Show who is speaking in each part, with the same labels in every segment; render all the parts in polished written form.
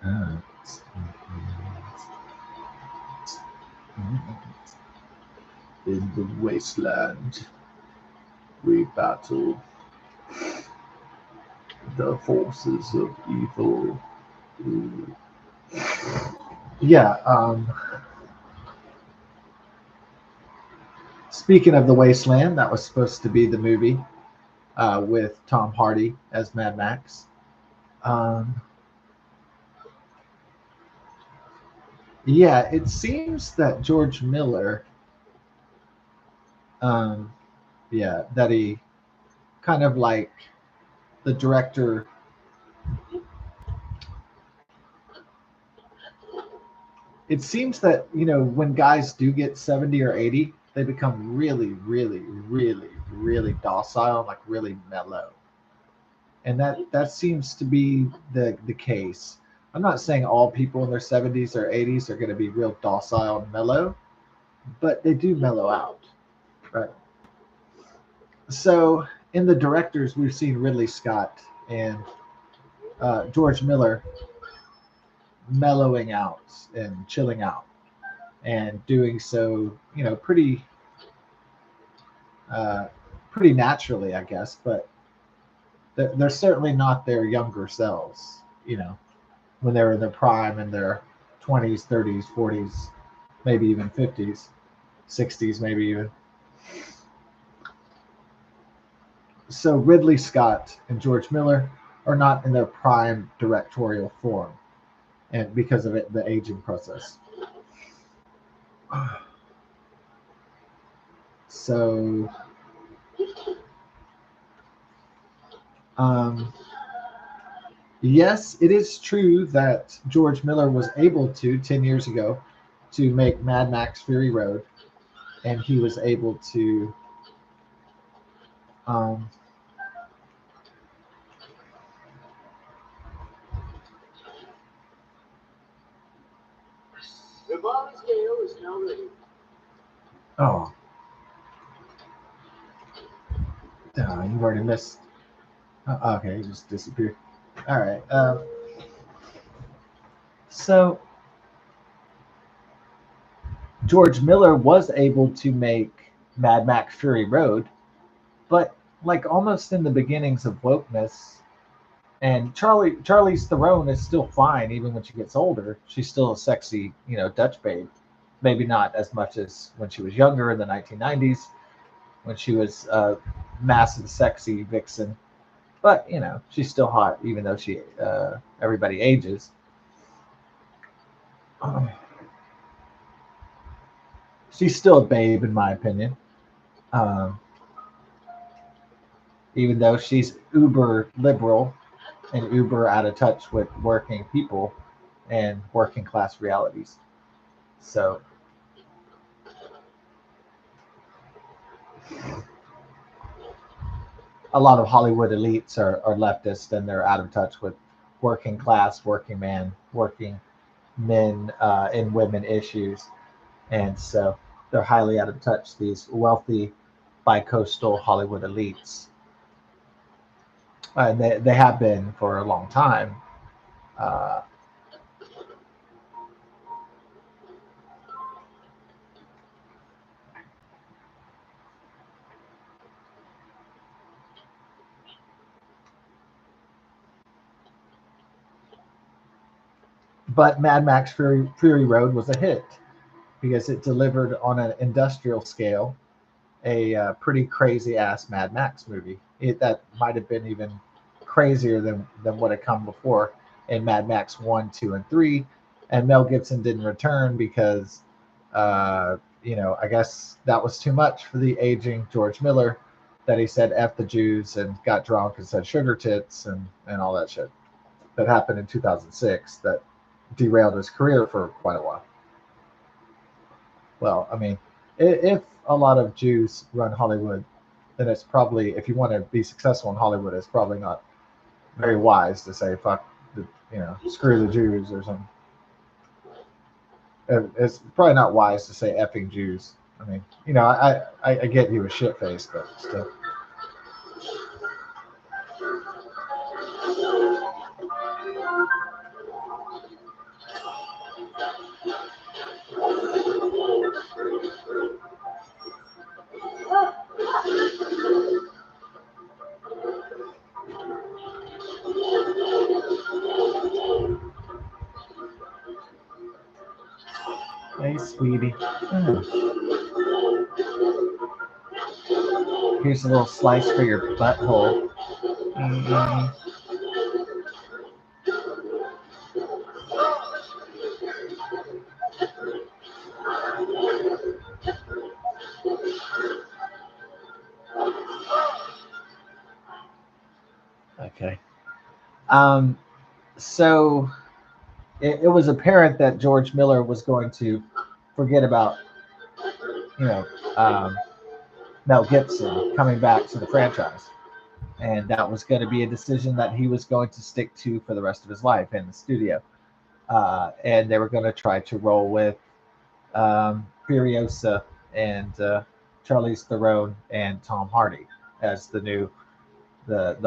Speaker 1: Uh, in the wasteland, we battle the forces of evil. Ooh. Yeah. Speaking of the wasteland, that was supposed to be the movie with Tom Hardy as Mad Max. Um, yeah, it seems that George Miller, um, yeah, that he kind of like the director. It seems that when guys do get 70 or 80, they become really, really, really, really docile, like really mellow, and that seems to be the case. I'm not saying all people in their 70s or 80s are going to be real docile and mellow, but they do mellow out, right? So in the directors, we've seen Ridley Scott and George Miller mellowing out and chilling out, and doing so, uh, pretty naturally, I guess. But they're certainly not their younger selves, when they were in their prime, in their 20s, 30s, 40s, maybe even 50s, 60s, maybe even. So Ridley Scott and George Miller are not in their prime directorial form, and because of it, the aging process. So, um, yes, it is true that George Miller was able to 10 years ago to make Mad Max Fury Road, and he was able to um,
Speaker 2: The ball scale is now ready.
Speaker 1: oh, you've already missed. Okay, he just disappeared. All right. So George Miller was able to make Mad Max Fury Road, but like almost in the beginnings of wokeness, and Charlie's Theron is still fine even when she gets older. She's still a sexy, Dutch babe. Maybe not as much as when she was younger in the 1990s, when she was a massive, sexy vixen. But she's still hot, even though she everybody ages. She's still a babe, in my opinion. Um, Even though she's uber liberal and uber out of touch with working people and working class realities. So a lot of Hollywood elites are leftist, and they're out of touch with working class, working man, working men, and women issues. And so they're highly out of touch, these wealthy bi-coastal Hollywood elites. And they have been for a long time. Uh, but Mad Max Fury Road was a hit because it delivered on an industrial scale a pretty crazy ass Mad Max movie. That might have been even crazier than what had come before in Mad Max 1, 2, and 3. And Mel Gibson didn't return because, I guess that was too much for the aging George Miller, that he said F the Jews and got drunk and said sugar tits and all that shit that happened in 2006 that derailed his career for quite a while. Well, I mean, if a lot of Jews run Hollywood, then it's probably, if you want to be successful in Hollywood, it's probably not very wise to say fuck the, screw the Jews or something. It's probably not wise to say effing Jews. I mean, I get he was shit faced, but still. sweetie. Here's a little slice for your butthole. Okay. So it was apparent that George Miller was going to forget about, Mel Gibson coming back to the franchise. And that was going to be a decision that he was going to stick to for the rest of his life in the studio. And they were going to try to roll with Furiosa and Charlize Theron and Tom Hardy as the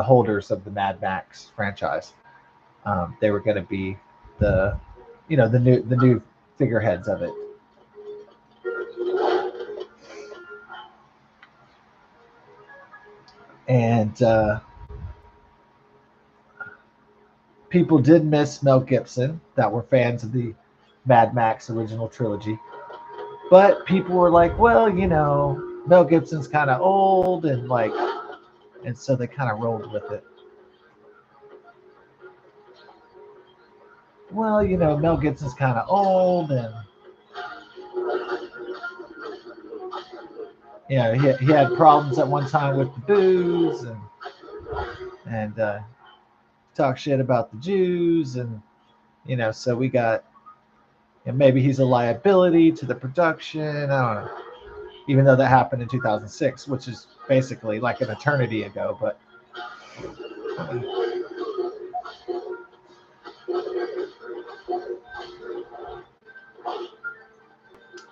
Speaker 1: holders of the Mad Max franchise. They were going to be the new figureheads of it. And people did miss Mel Gibson that were fans of the Mad Max original trilogy. But people were like, well, Mel Gibson's kind of old, and so they kind of rolled with it. Well, Mel Gibson's kind of old, and he had problems at one time with the booze, and talk shit about the Jews, and so we got, maybe he's a liability to the production. I don't know. Even though that happened in 2006, which is basically like an eternity ago, but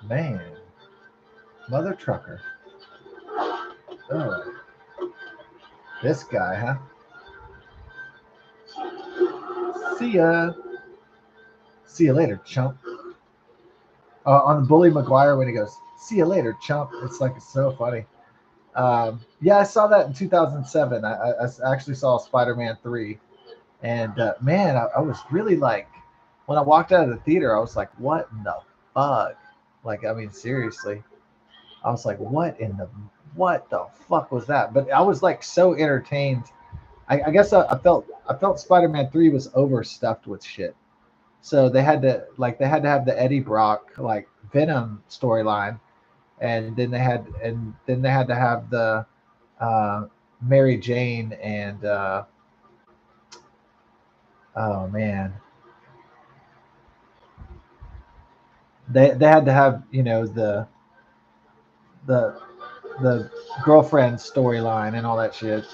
Speaker 1: man, mother trucker. Oh, this guy, huh? See ya. See you later, chump. On Bully McGuire, when he goes, see you later, chump. It's so funny. Yeah, I saw that in 2007. I actually saw Spider-Man 3. And man, I was really when I walked out of the theater, I was like, what in the fuck? Seriously. I was like, what the fuck was that? But I was so entertained. I guess I felt Spider-Man 3 was overstuffed with shit. So they had to have the Eddie Brock Venom storyline, and then they had to have the Mary Jane and oh man, they had to have the girlfriend storyline and all that shit.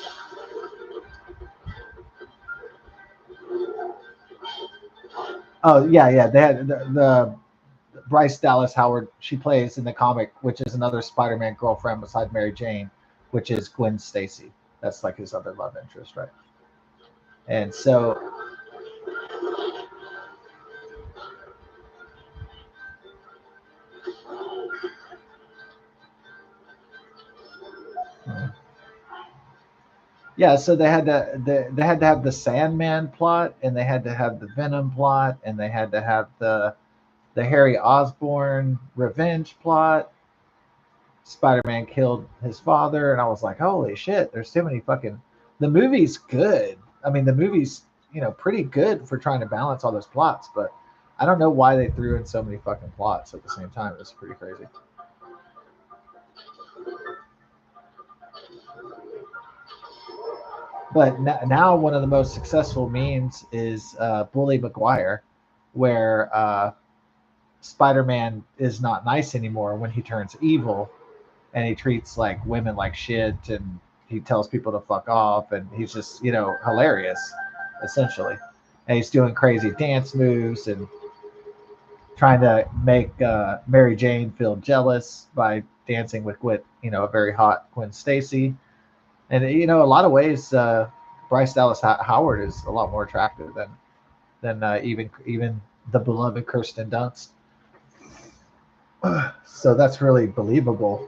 Speaker 1: Oh yeah, they had the Bryce Dallas Howard. She plays in the comic, which is another Spider-Man girlfriend beside Mary Jane, which is Gwen Stacy. That's his other love interest, right? And so yeah, so they had to have the Sandman plot, and they had to have the Venom plot, and they had to have the Harry Osborn revenge plot. Spider-Man killed his father, and I was like, holy shit, there's too many fucking. The movie's good. I mean, the movie's pretty good for trying to balance all those plots, but I don't know why they threw in so many fucking plots at the same time. It's pretty crazy. But now one of the most successful memes is Bully McGuire, where Spider-Man is not nice anymore when he turns evil, and he treats women like shit, and he tells people to fuck off, and he's just hilarious, essentially. And he's doing crazy dance moves and trying to make Mary Jane feel jealous by dancing with a very hot Gwen Stacy. And a lot of ways, Bryce Dallas Howard is a lot more attractive than even the beloved Kirsten Dunst. So that's really believable.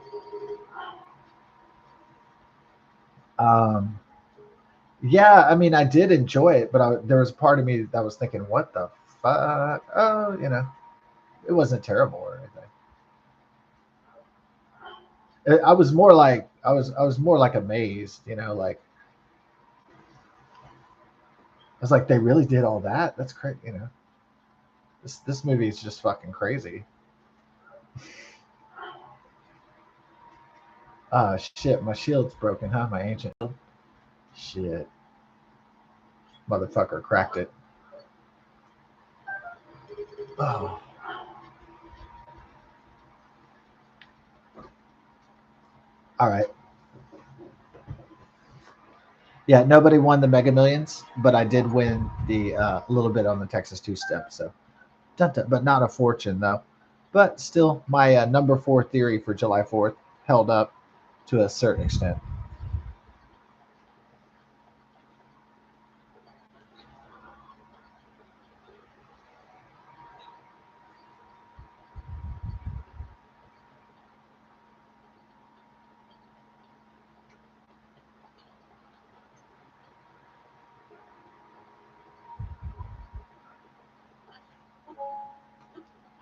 Speaker 1: Yeah, I mean, I did enjoy it, but there was a part of me that was thinking, what the fuck? Oh, it wasn't terrible or anything. I was more like I was more like amazed, you know, like I was like, they really did all that? That's crazy, you know. This movie is just fucking crazy. Shit, my shield's broken, huh? My ancient shield. Shit, motherfucker cracked it. Oh, all right. Yeah, nobody won the Mega Millions, but I did win the little bit on the Texas two step. So, but not a fortune though. But still, my number four theory for July 4th held up to a certain extent.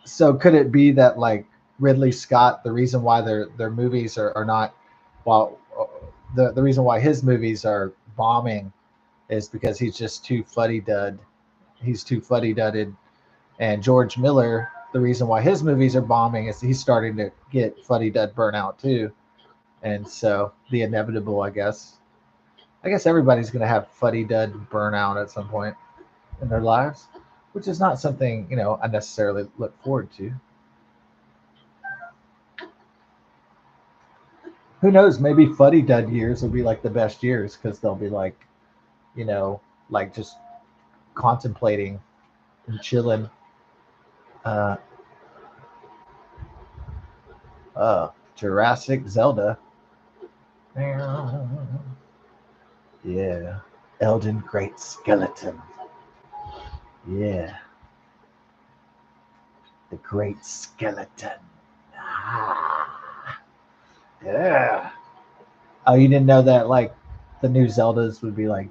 Speaker 1: So could it be that like Ridley Scott, the reason why their movies are not, well, the reason why his movies are bombing is because he's just too fuddy dud. He's too fuddy dudded. And George Miller, the reason why his movies are bombing is he's starting to get fuddy dud burnout too. And so the inevitable, I guess. I guess everybody's going to have fuddy dud burnout at some point in their lives, which is not something, you know, I necessarily look forward to. Who knows? Maybe fuddy dud years will be like the best years because they'll be like, you know, like just contemplating and chilling. Uh, Jurassic Zelda. Yeah. Elden Great Skeleton. Yeah. The Great Skeleton. Ah. Yeah. Oh, you didn't know that like the new Zeldas would be like,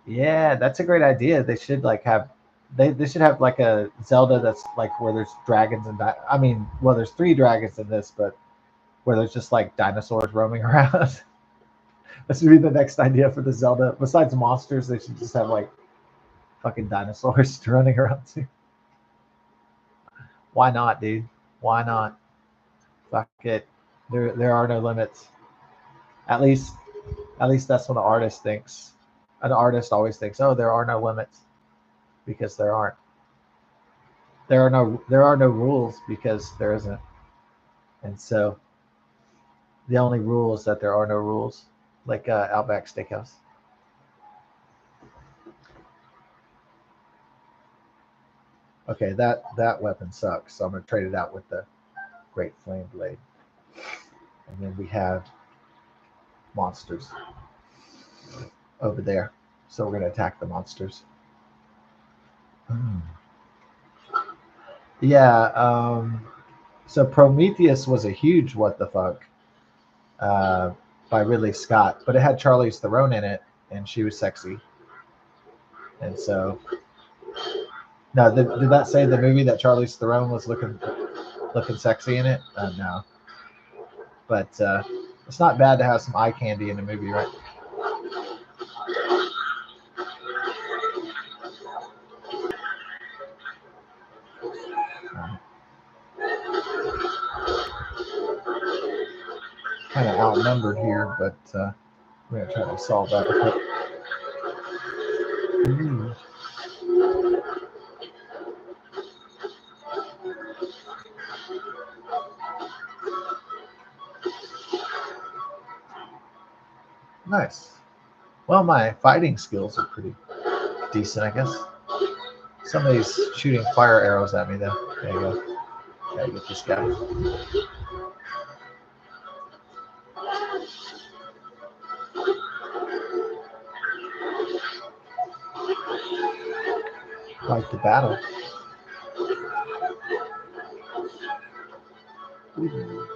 Speaker 1: yeah, that's a great idea. They should like have they should have like a Zelda that's like where there's dragons and I mean, well, there's three dragons in this, but where there's just like dinosaurs roaming around. That should be the next idea for the Zelda. Besides monsters, they should just have like fucking dinosaurs running around too. Why not, dude? Why not? Fuck it. There are no limits. At least at least that's what an artist thinks. An artist always thinks, oh, there are no limits because there aren't. There are no rules because there isn't. And so the only rule is that there are no rules, like Outback Steakhouse. Okay, that weapon sucks, so I'm gonna trade it out with the Great Flame Blade. And then we have monsters over there, so we're gonna attack the monsters. Hmm. Yeah. So Prometheus was a huge what the fuck uh, by Ridley Scott, but it had Charlize Theron in it, and she was sexy. And so, no, did that say the movie that Charlize Theron was looking sexy in it? No, but it's not bad to have some eye candy in a movie, right? Um, Kind of outnumbered here, but we're gonna try to solve that. Ooh, nice. Well, my fighting skills are pretty decent, I guess. Somebody's shooting fire arrows at me, though. There you go. Gotta get this guy. Like the battle. Ooh.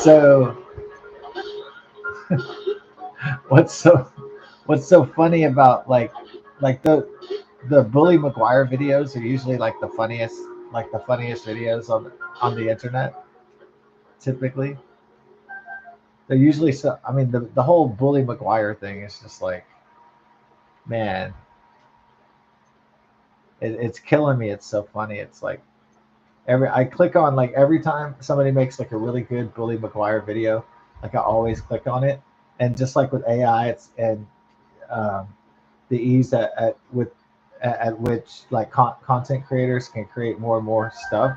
Speaker 1: So what's so what's so funny about like the Bully McGuire videos are usually like the funniest videos on the internet. Typically, they're usually so. I mean, the whole Bully McGuire thing is just like, man, it's killing me. It's so funny. It's like I click on like every time somebody makes like a really good Bully McGuire video, like I always click on it, and just like with AI, it's and um, the ease at which like content creators can create more and more stuff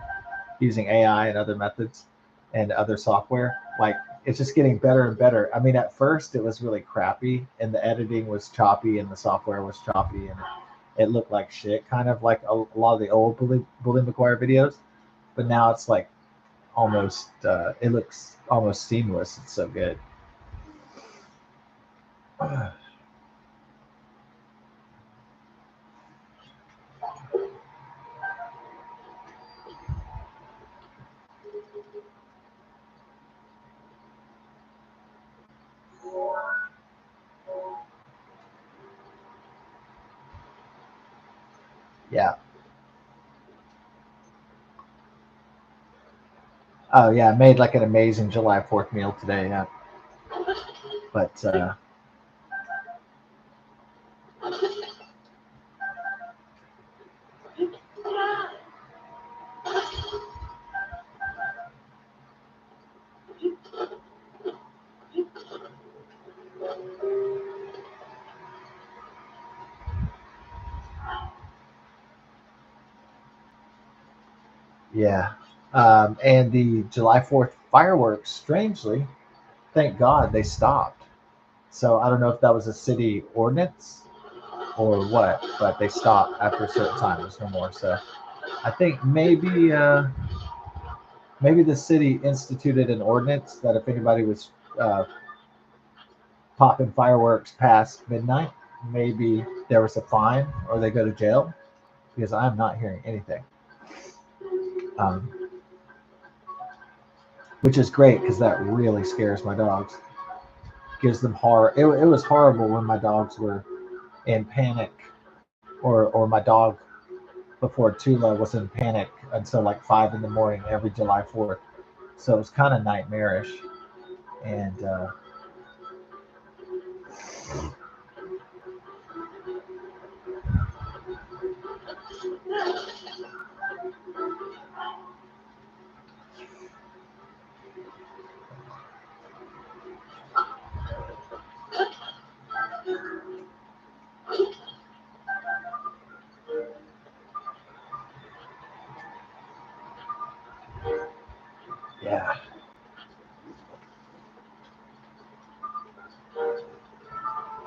Speaker 1: using AI and other methods and other software. Like it's just getting better and better. I mean, at first it was really crappy and the editing was choppy and the software was choppy and it looked like shit, kind of like a lot of the old Bully McGuire videos. But now it's like almost, it looks almost seamless. It's so good. Yeah. Oh yeah, I made like an amazing July 4th meal today. Yeah. But yeah. And the July 4th fireworks, strangely, thank God they stopped. So I don't know if that was a city ordinance or what, but they stopped after a certain time. There's no more. So I think maybe the city instituted an ordinance that if anybody was uh, popping fireworks past midnight, maybe there was a fine or they go to jail because I'm not hearing anything. Um, which is great because that really scares my dogs. Gives them horror. It was horrible when my dogs were in panic, or my dog before Tula was in panic until like 5 in the morning every July 4th. So it was kind of nightmarish. And yeah,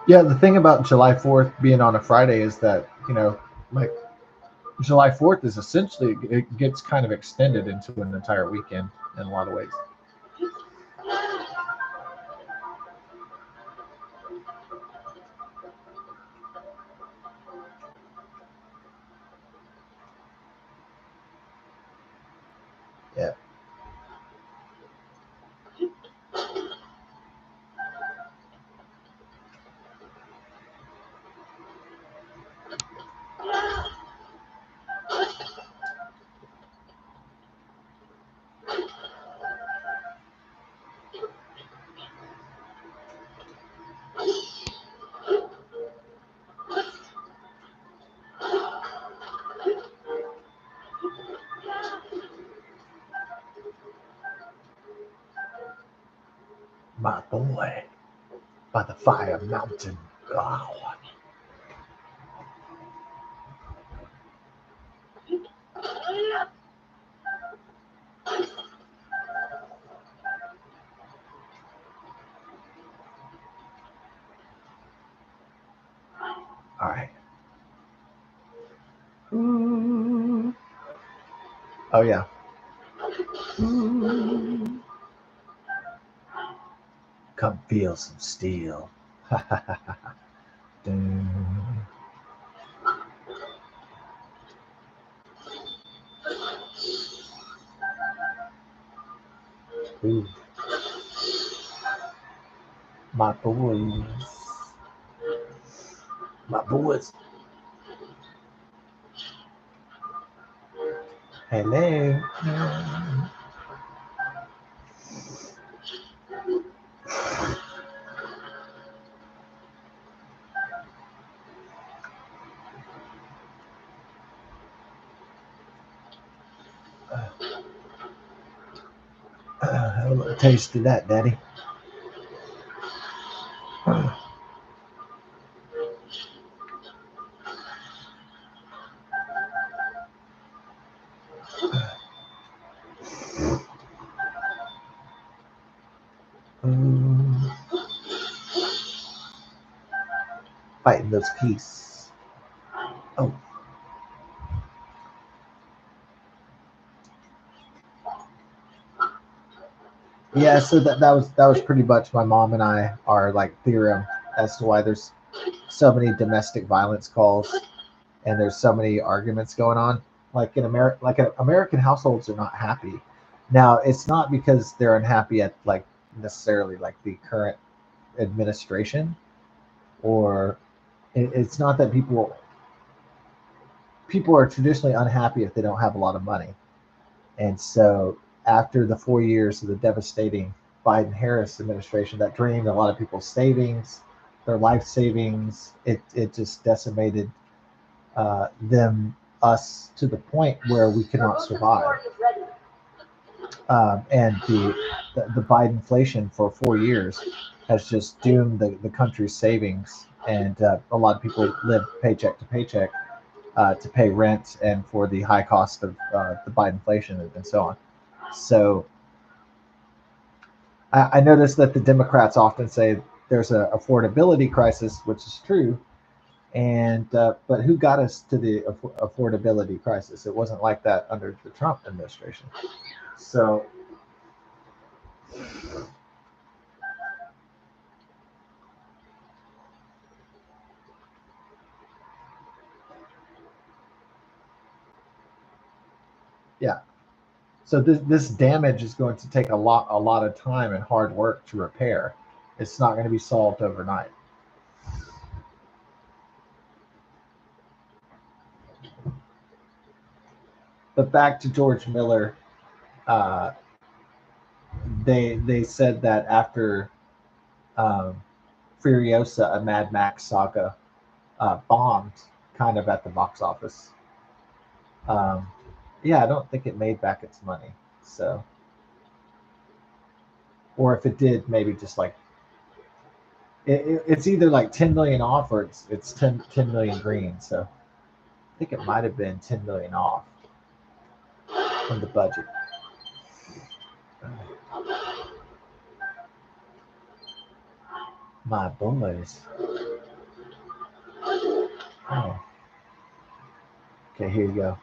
Speaker 1: yeah. The thing about July 4th being on a Friday is that like July 4th is essentially it gets kind of extended into an entire weekend in a lot of ways. Yeah. My boy by the fire mountain. Oh. All right. Ooh. Oh yeah. Ooh. Come feel some steel. Ooh. My boys. My boys. Hello. Have a little taste of that, Daddy. Fighting those geese. Oh. Yeah, so that was pretty much my mom and I are like theorem as to why there's so many domestic violence calls and there's so many arguments going on. Like in America, American households are not happy. Now, it's not because they're unhappy at like necessarily like the current administration, or it's not that people are traditionally unhappy if they don't have a lot of money. And so after the 4 years of the devastating Biden Harris administration that drained a lot of people's savings, their life savings, it just decimated us to the point where we could not survive. And the Biden inflation for 4 years has just doomed the country's savings, and a lot of people live paycheck to paycheck to pay rent and for the high cost of the Biden inflation and so on. So I noticed that the Democrats often say there's an affordability crisis, which is true, and but who got us to the affordability crisis? It wasn't like that under the Trump administration. So yeah, so this damage is going to take a lot of time and hard work to repair. It's not going to be solved overnight. But back to George Miller, uh, they said that after um, Furiosa, a Mad Max saga, bombed kind of at the box office. Um, yeah, I don't think it made back its money. So, or if it did, maybe just like it's either like 10 million off or it's 10 million green. So I think it might have been 10 million off from the budget. My boys. Oh. Okay, here you go.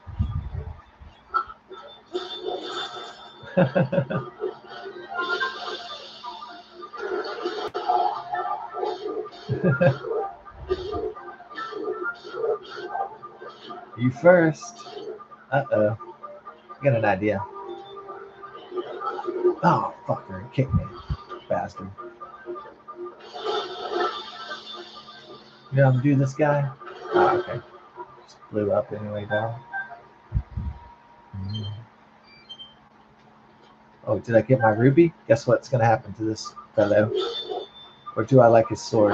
Speaker 1: You first. Uh-oh. I got an idea. Oh, fucker. Kick me. Bastard. You know how to do this guy? Oh, okay. Just blew up anyway, dog. Mm. Oh, did I get my ruby? Guess what's going to happen to this fellow? Or do I like his sword?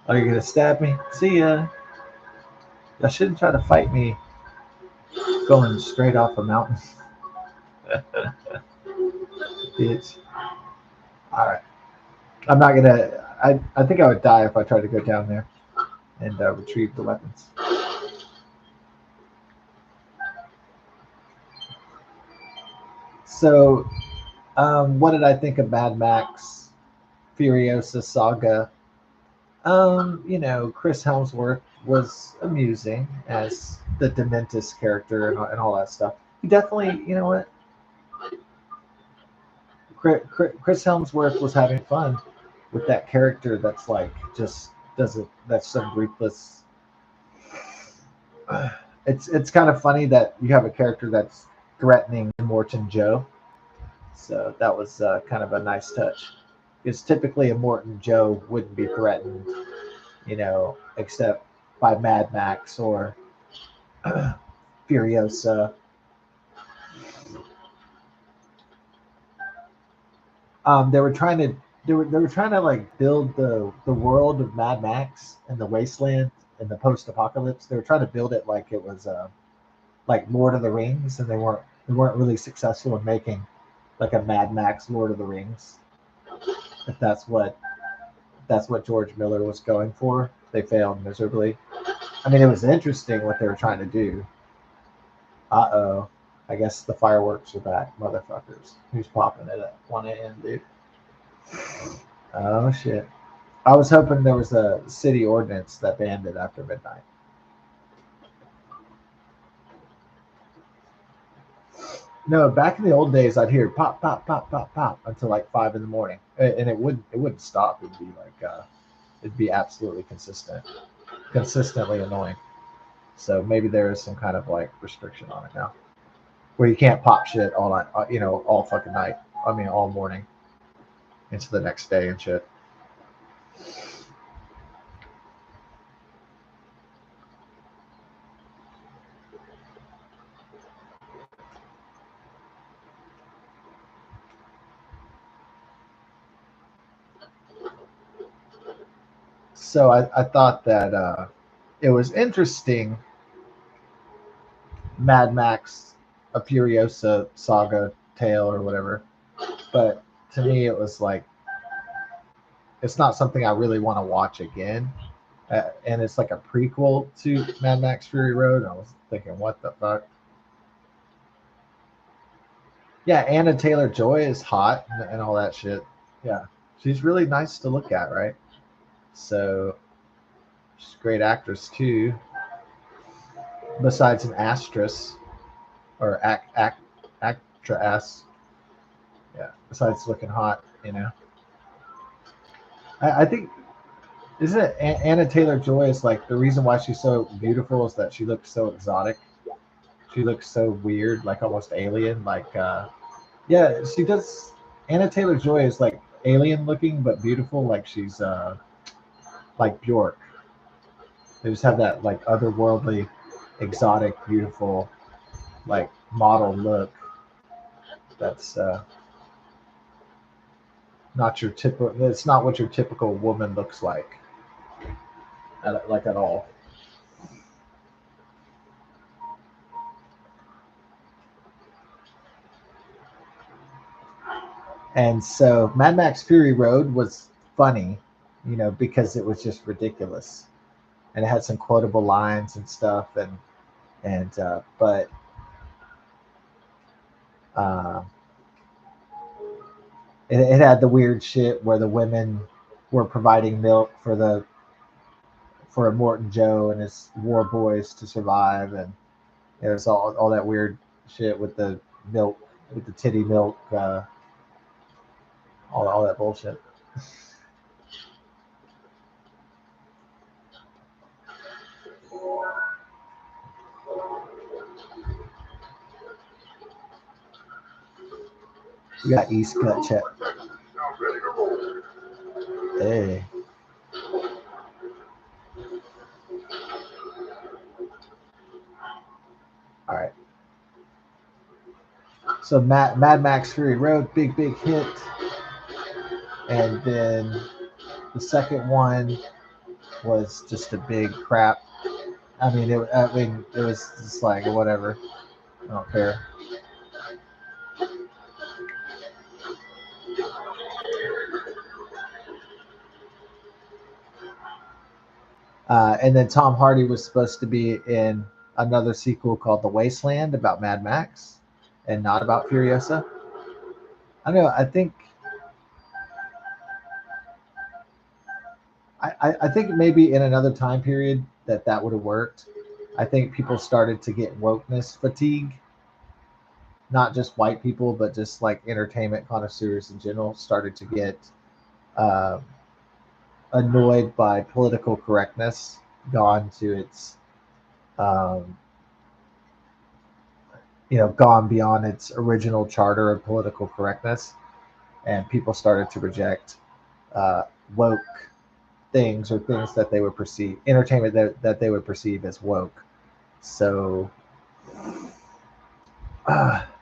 Speaker 1: Are you going to stab me? See ya. Y'all shouldn't try to fight me going straight off a mountain. Bitch. Alright. I'm not going to... I think I would die if I tried to go down there and retrieve the weapons. So, what did I think of Mad Max Furiosa Saga? Chris Helmsworth was amusing as the Dementis character and all that stuff. He definitely, you know what? Chris Helmsworth was having fun with that character that's like just doesn't that's some ruthless it's kind of funny that you have a character that's threatening Morton Joe. So that was kind of a nice touch. Because typically a Morton Joe wouldn't be threatened, except by Mad Max or Furiosa. They were trying to they were trying to like build the world of Mad Max and the wasteland and the post apocalypse. They were trying to build it like it was like Lord of the Rings, and they weren't really successful in making like a Mad Max Lord of the Rings. If that's what George Miller was going for, they failed miserably. I mean, it was interesting what they were trying to do. Uh-oh. I guess the fireworks are back, motherfuckers. Who's popping it at 1 a.m., dude? Oh, shit. I was hoping there was a city ordinance that banned it after midnight. No, back in the old days, I'd hear pop, pop, pop, pop, pop until like 5 in the morning, and it wouldn't stop. It'd be like it'd be absolutely consistently annoying. So maybe there is some kind of like restriction on it now, where you can't pop shit all night, all fucking night. I mean, all morning into the next day and shit. So I thought that it was interesting, Mad Max, a Furiosa saga tale or whatever. But to me, it was like it's not something I really want to watch again. And it's like a prequel to Mad Max Fury Road. I was thinking, what the fuck? Yeah, Anna Taylor Joy is hot and all that shit. Yeah, she's really nice to look at, right? So she's a great actress too. Besides an actress or actress, yeah. Besides looking hot. I think isn't it Anna Taylor Joy is like the reason why she's so beautiful is that she looks so exotic. She looks so weird, like almost alien. Like yeah, she does. Anna Taylor Joy is like alien looking but beautiful, like she's like Bjork. They just have that like otherworldly, exotic, beautiful, like model look. That's not your typical. It's not what your typical woman looks like, like at all. And so Mad Max Fury Road was funny, because it was just ridiculous, and it had some quotable lines and stuff, and but uh, it had the weird shit where the women were providing milk for Morton Joe and his war boys to survive, and it was all that weird shit with the milk, with the titty milk, all that bullshit. We got East Gut Chat. Hey. All right. So Mad Max Fury Road, big hit, and then the second one was just a big crap. I mean, it was just like whatever. I don't care. And then Tom Hardy was supposed to be in another sequel called The Wasteland about Mad Max, and not about Furiosa. I don't know. I think maybe in another time period that would have worked. I think people started to get wokeness fatigue. Not just white people, but just like entertainment connoisseurs in general started to get um, annoyed by political correctness gone to its um, gone beyond its original charter of political correctness, and people started to reject uh, woke things, or things that they would perceive entertainment that they would perceive as woke. So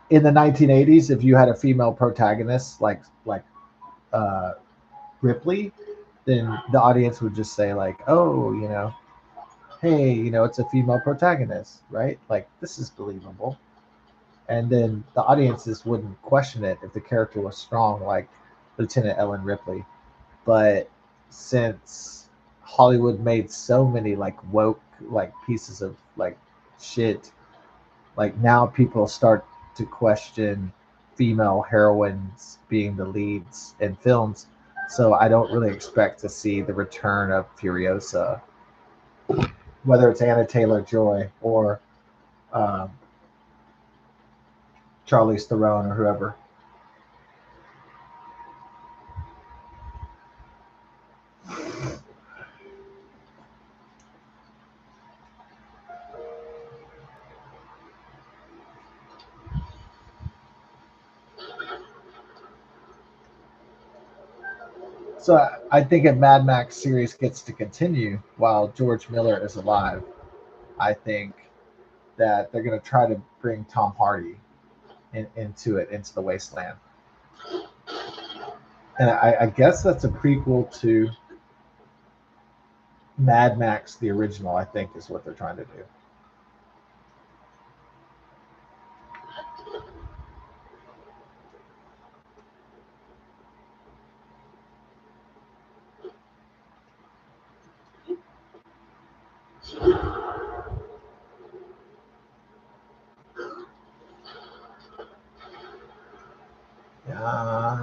Speaker 1: in the 1980s, if you had a female protagonist like uh, Ripley, then the audience would just say like, oh, hey, it's a female protagonist, right? Like, this is believable. And then the audiences wouldn't question it if the character was strong, like Lieutenant Ellen Ripley. But since Hollywood made so many like woke like pieces of like shit, like now people start to question female heroines being the leads in films. So I don't really expect to see the return of Furiosa, whether it's Anna Taylor Joy or um, Charlize Theron or whoever. So I think if Mad Max series gets to continue while George Miller is alive, I think that they're going to try to bring Tom Hardy into the wasteland, and I guess that's a prequel to Mad Max the original. I think is what they're trying to do. Uh,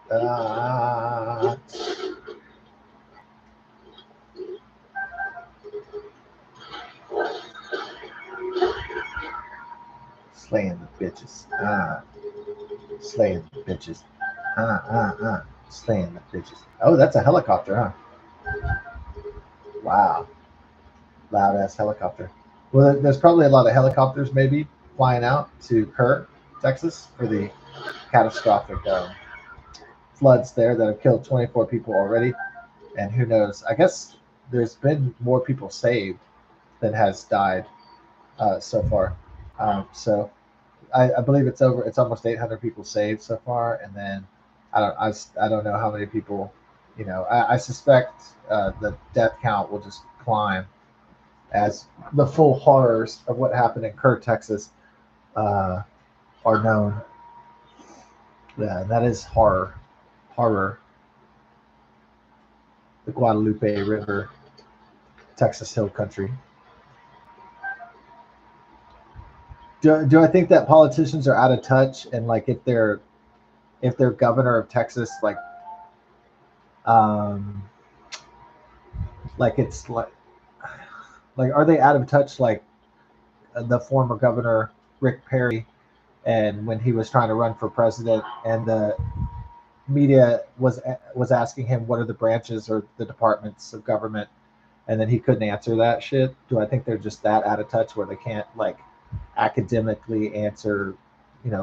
Speaker 1: uh, Slaying the bitches. Slaying the bitches. Slaying the bitches. Oh, that's a helicopter, huh? Wow. Loud ass helicopter. Well, there's probably a lot of helicopters maybe flying out to Kerr, Texas, for the catastrophic floods there that have killed 24 people already. And who knows? I guess there's been more people saved than has died so far. So I believe it's over. It's almost 800 people saved so far, and then I don't know how many people. I suspect the death count will just climb as the full horrors of what happened in Kerr, Texas, uh, are known. Yeah, that is horror. The Guadalupe River, Texas Hill Country. Do I think that politicians are out of touch, and like if they're governor of Texas, um like it's like are they out of touch like the former governor Rick Perry, and when he was trying to run for president, and the media was asking him what are the branches or the departments of government, and then he couldn't answer that shit. Do I think they're just that out of touch where they can't like academically answer,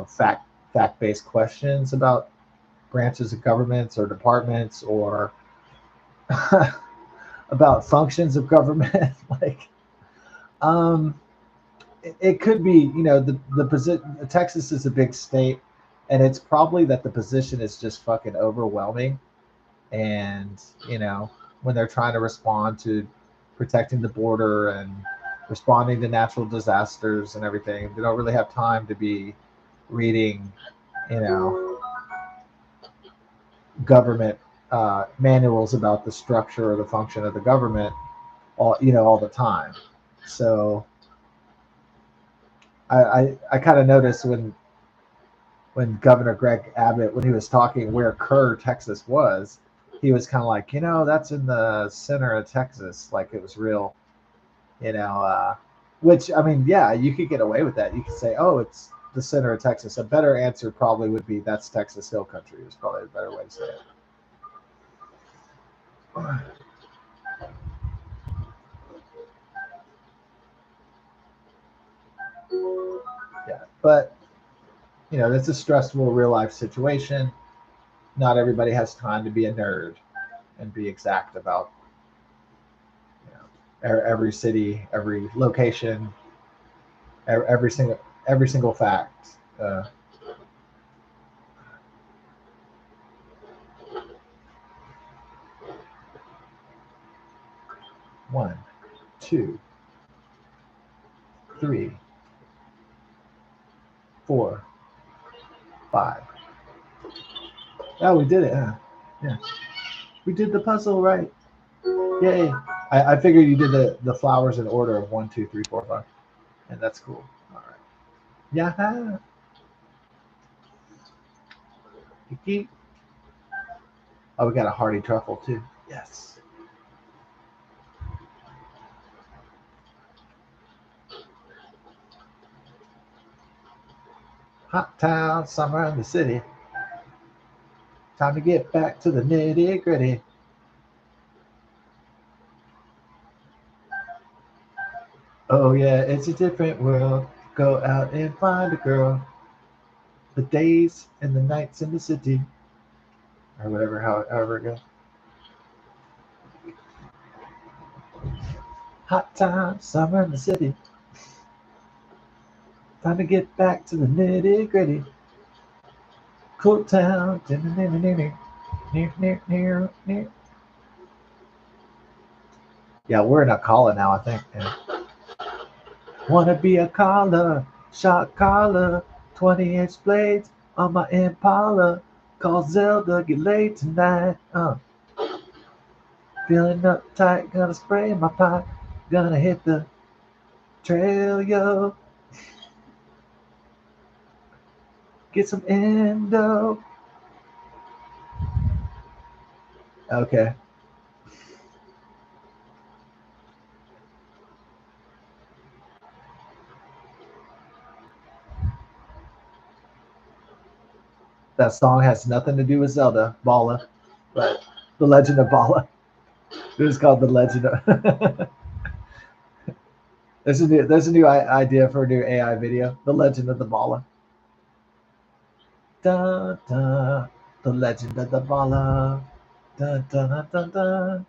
Speaker 1: fact based questions about branches of governments or departments, or about functions of government? like, um, it could be, the position. Texas is a big state, and it's probably that the position is just fucking overwhelming, and when they're trying to respond to protecting the border and responding to natural disasters and everything, they don't really have time to be reading, you know, government manuals about the structure or the function of the government all the time. So I kind of noticed when Governor Greg Abbott, when he was talking where Kerr, Texas was, he was kind of like, that's in the center of Texas, like it was real, you know. Which I mean, yeah, you could get away with that. You could say, oh, it's the center of Texas. A better answer probably would be that's Texas Hill Country. Is probably a better way to say it. Yeah, but it's a stressful real life situation. Not everybody has time to be a nerd and be exact about every city, every location, every single fact. One, two, three, 4, 5. Oh, we did it, huh? Yeah. We did the puzzle right. Yay. I figured you did the flowers in order of 1, 2, 3, 4, 5. And that's cool. All right. Yeah. Kiki. Oh, we got a hearty truffle too. Yes. Hot town, summer in the city. Time to get back to the nitty gritty. Oh yeah, it's a different world. Go out and find a girl. The days and the nights in the city, or whatever, however it goes. Hot time, summer in the city. Time to get back to the nitty gritty. Cool town. Near. Yeah, we're in a caller now, I think. Yeah. Wanna be a caller, shot caller, 20-inch blades on my Impala. Call Zelda, get laid tonight. Feeling uptight, gonna spray my pipe, gonna hit the trail, yo. Get some endo. Okay. That song has nothing to do with Zelda, Bala, but The Legend of Bala. It was called The Legend of. There's a new idea for a new AI video. The Legend of the Bala. Dun, dun, the Legend of the Bala. Dun, dun, dun, dun, dun.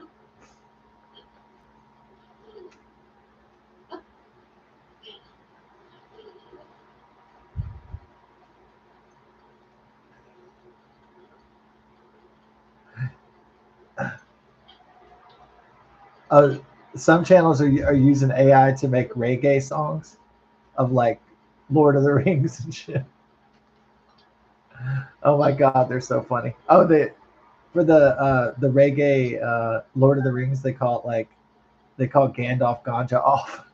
Speaker 1: Uh, some channels are using AI to make reggae songs of like Lord of the Rings and shit. Oh my god, they're so funny. Oh, they for the reggae Lord of the Rings, they call it like they call Gandalf ganja off.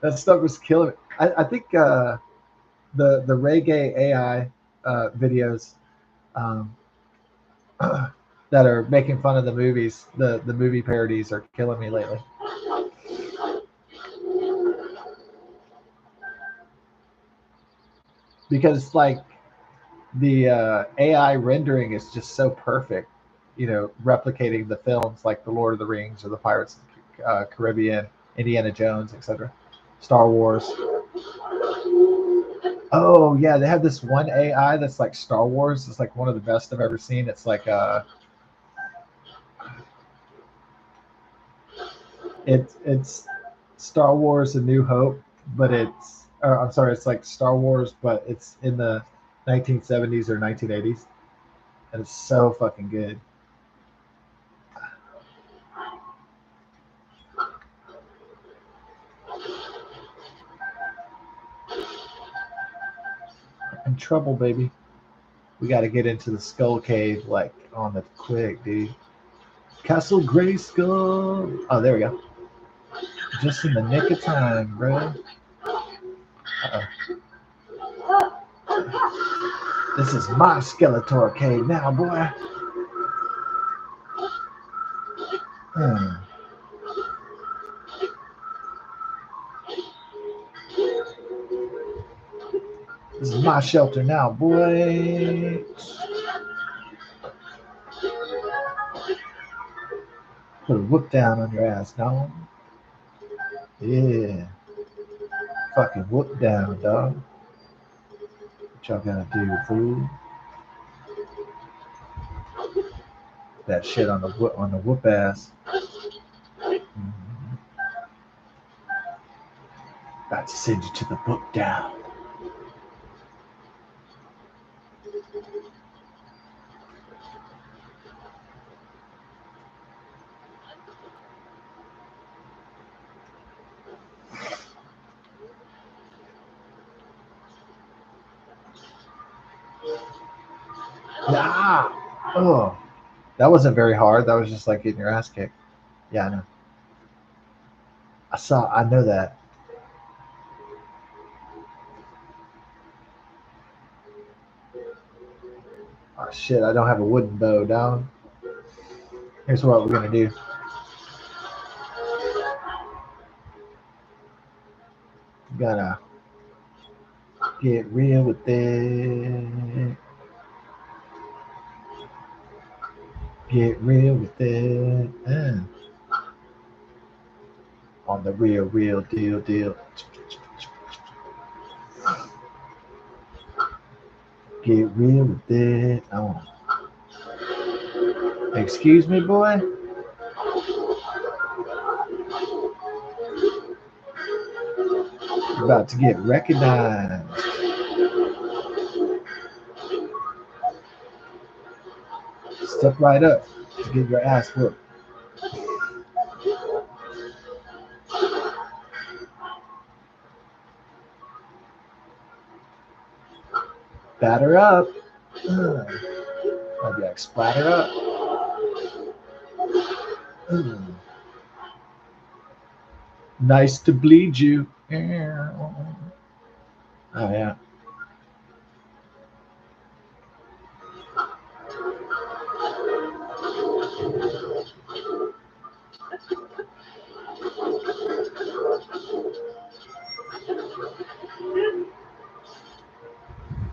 Speaker 1: That stuff was killing it. I think the reggae AI videos um, that are making fun of the movies, the movie parodies are killing me lately. Because like the AI rendering is just so perfect, replicating the films like the Lord of the Rings or the Pirates of the Caribbean, Indiana Jones, etc., Star Wars. Oh yeah, they have this one AI that's like Star Wars. It's like one of the best I've ever seen. It's like it's Star Wars: A New Hope, but or I'm sorry, it's like Star Wars, but it's in the 1970s or 1980s, and it's so fucking good. In trouble, baby. We got to get into the Skull Cave like on the quick, dude. Castle Grayskull. Oh, there we go. Just in the nick of time, bro. Uh-oh. This is my Skeletor cave now, boy. Hmm. This is my shelter now, boy. Put a whoop down on your ass, dog. Yeah. Fucking whoop down, dog. What y'all gonna do, fool? That shit on the whoop ass. Mm-hmm. About to send you to the book down. Ah! Oh, that wasn't very hard. That was just like getting your ass kicked. Yeah, I know. I know that. Oh shit, I don't have a wooden bow, dog. Here's what we're gonna do. Gotta get real with it. Get real with it. On the real deal. Get real with it. Oh. Excuse me, boy. You're about to get recognized. Step right up to get your ass whooped. Batter up. I'd be like, splatter up. Nice to bleed you. Oh, yeah.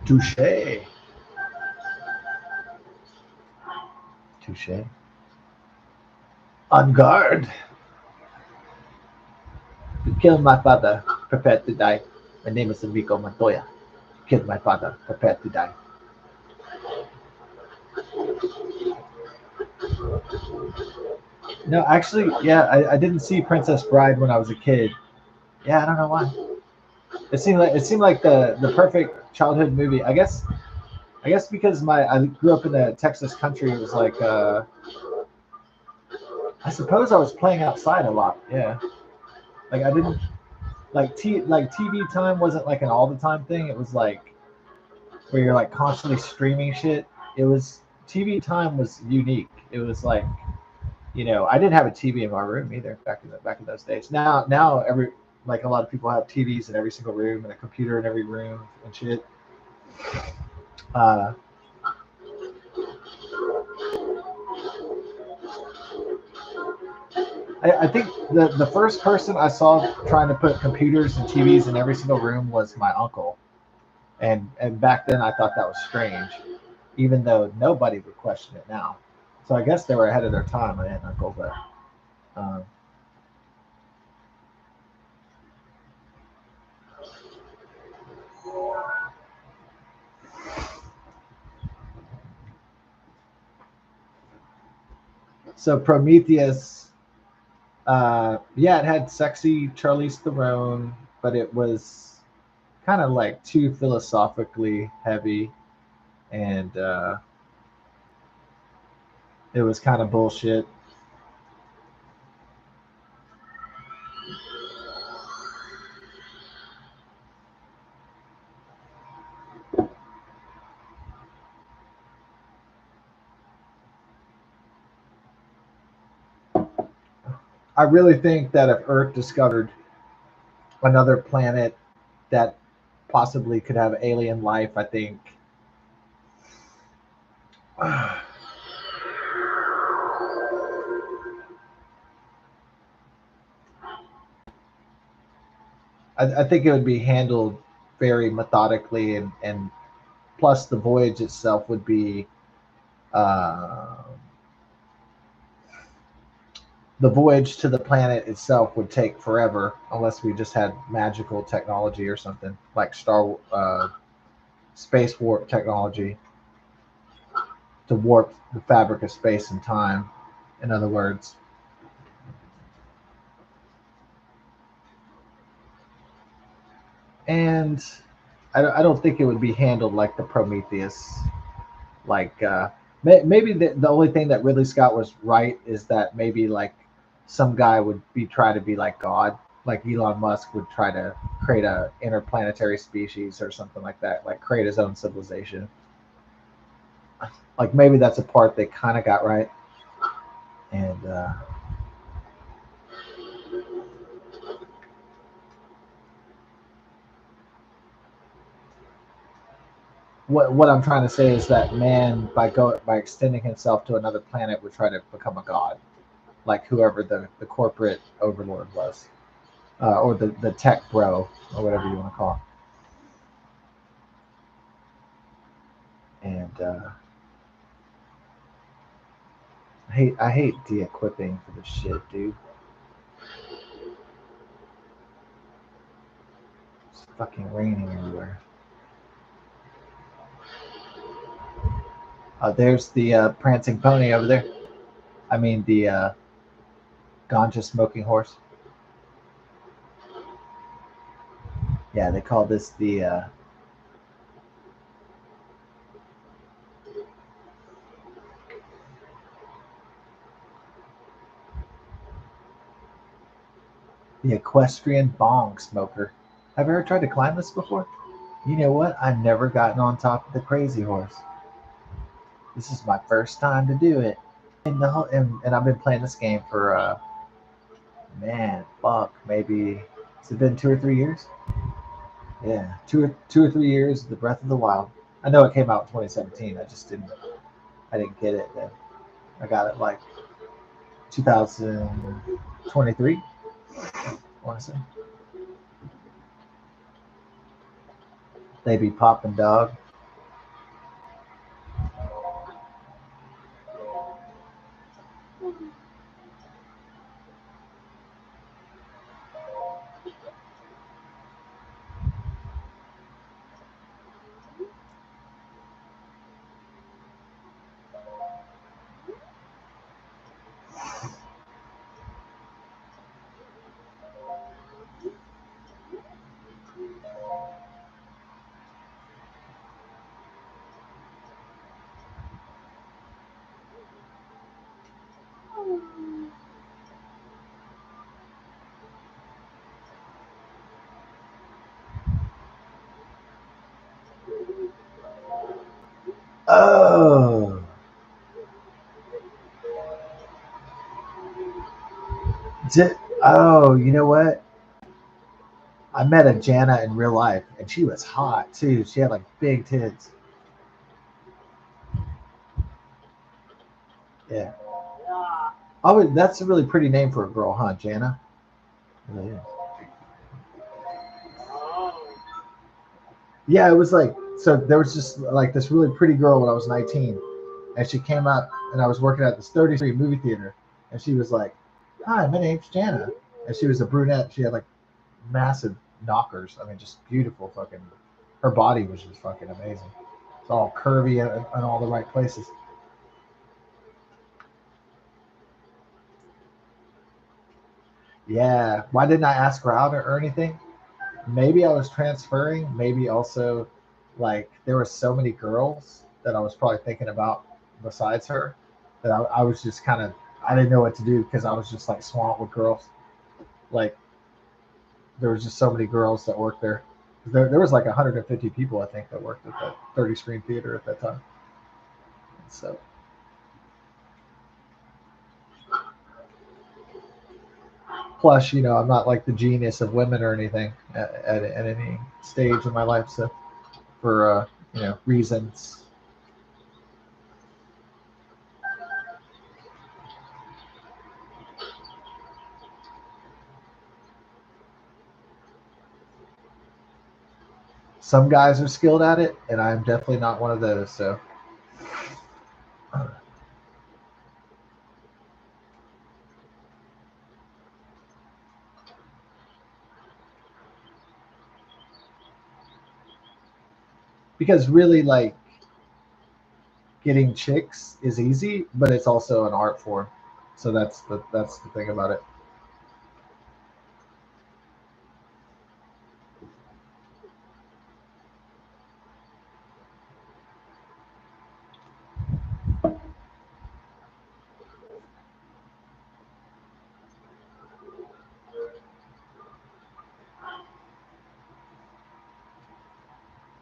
Speaker 1: Touche. Touche. On guard. You killed my father. Prepared to die. My name is Enrico Montoya. You killed my father. Prepared to die. No, actually, yeah, I didn't see Princess Bride when I was a kid. Yeah, I don't know why. It seemed like the perfect childhood movie. I guess because I grew up in the Texas country. It was like I suppose I was playing outside a lot. Yeah, like I didn't like TV time wasn't like an all the time thing. It was like where you're like constantly streaming shit. It was TV time was unique. It was like I didn't have a TV in my room either back in those days. Now every like a lot of people have TVs in every single room and a computer in every room and shit. Uh, I think the first person I saw trying to put computers and TVs in every single room was my uncle, and back then I thought that was strange, even though nobody would question it now. So I guess they were ahead of their time, my aunt and uncle. But um, so Prometheus, yeah, it had sexy Charlize Theron, but it was kind of like too philosophically heavy, and it was kind of bullshit. I really think that if Earth discovered another planet that possibly could have alien life, I think I think it would be handled very methodically, and plus the voyage itself would be uh, the voyage to the planet itself would take forever unless we just had magical technology or something like space warp technology to warp the fabric of space and time. In other words, and I don't think it would be handled like the Prometheus. Like maybe the only thing that Ridley Scott was right is that maybe like some guy would be try to be like God, like Elon Musk would try to create a interplanetary species or something like that, like create his own civilization. Like maybe that's a part they kind of got right, and what I'm trying to say is that man by extending himself to another planet would try to become a god, like whoever the corporate overlord was, or the tech bro or whatever you want to call it. And I hate de-equipping for this shit, dude. It's fucking raining everywhere. There's the prancing pony over there. I mean the ganja smoking horse. Yeah, they call this the equestrian bong smoker. Have you ever tried to climb this before? You know what? I've never gotten on top of the crazy horse. This is my first time to do it. And I've been playing this game for man, fuck, maybe has it been 2 or 3 years? Yeah, 2 or 3 years. The Breath of the Wild. I know it came out in 2017. I didn't get it then. I got it like 2023. I want to say they be popping dog. Oh, oh, you know what? I met a Jana in real life, and she was hot too. She had like big tits. Yeah. Oh, that's a really pretty name for a girl, huh, Jana? Yeah. Yeah, it was like so. There was just like this really pretty girl when I was 19, and she came up, and I was working at this 33 movie theater, and she was like, "Hi, my name's Jana," and she was a brunette. She had like massive knockers. I mean, just beautiful fucking. Her body was just fucking amazing. It's all curvy in all the right places. Yeah. Why didn't I ask her out or anything? Maybe I was transferring. Maybe also, like, there were so many girls that I was probably thinking about besides her that I was just kind of, I didn't know what to do because I was just like swamped with girls. Like, there was just so many girls that worked there. There was like 150 people, I think, that worked at that 30 screen theater at that time. So, plus, I'm not like the genius of women or anything at any stage in my life. So, for reasons. Some guys are skilled at it, and I'm definitely not one of those. So, because really, like, getting chicks is easy, but it's also an art form. So that's the thing about it.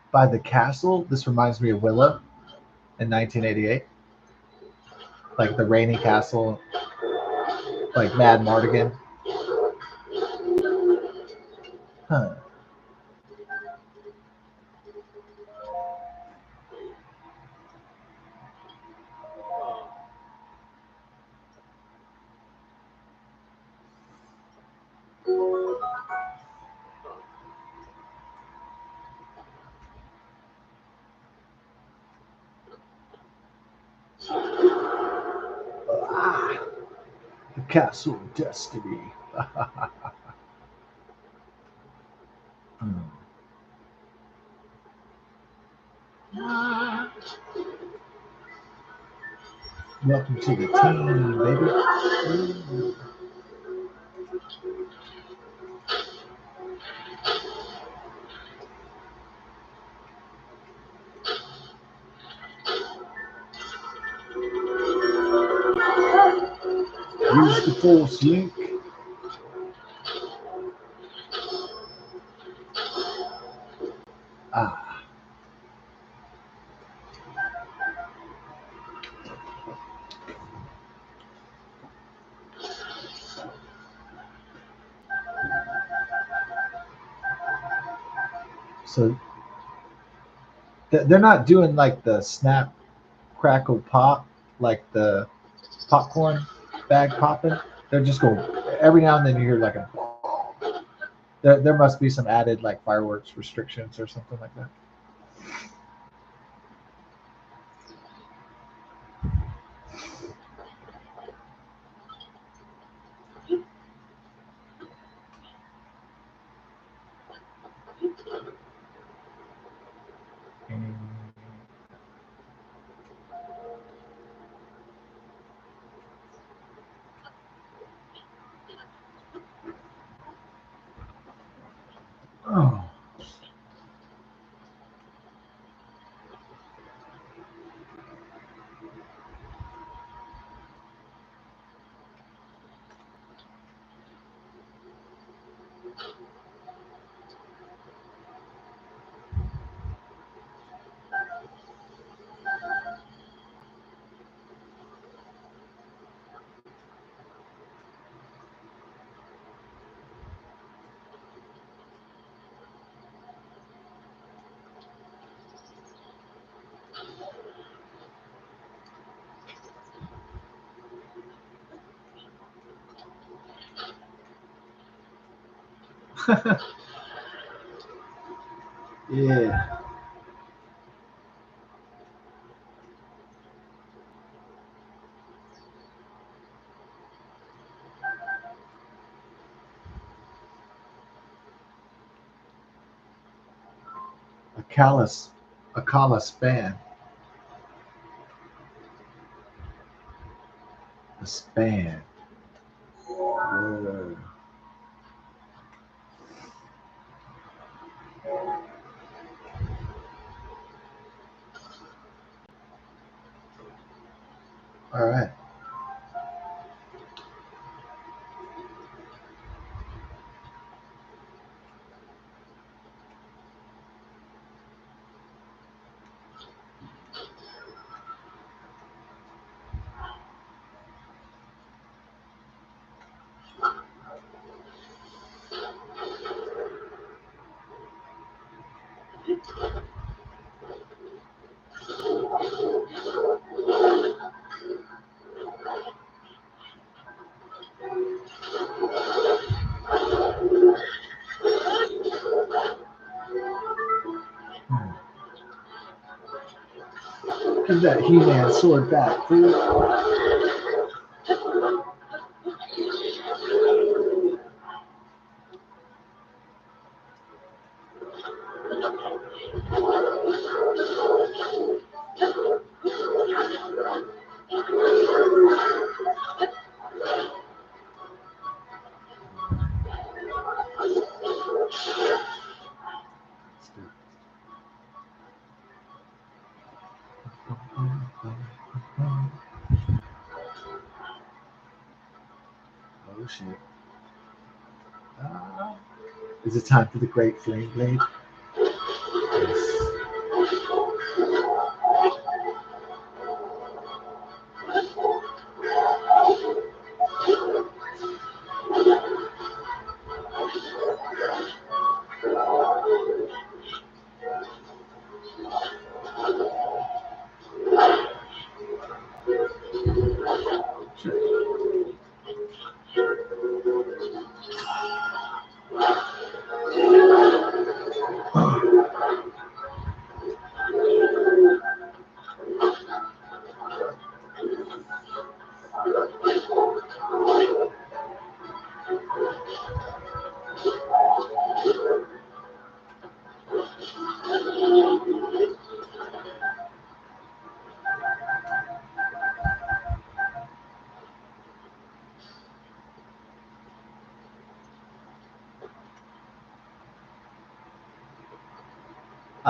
Speaker 1: By the castle, this reminds me of Willow in 1988, like the rainy castle, like Mad Mardigan. Huh. Ah, the castle of destiny. Hmm. Welcome to the team, baby. Ooh. Use the force, Link. Ah, so they're not doing like the snap, crackle, pop, like the popcorn bag popping. They're just going every now and then you hear like a. There must be some added like fireworks restrictions or something like that. Mm. Oh, yeah. A callus, a callus span, a span. Whoa. All right. Bring that He-Man sword back, fool. Oh shit. Is it time for the Great Flame Blade? Yes.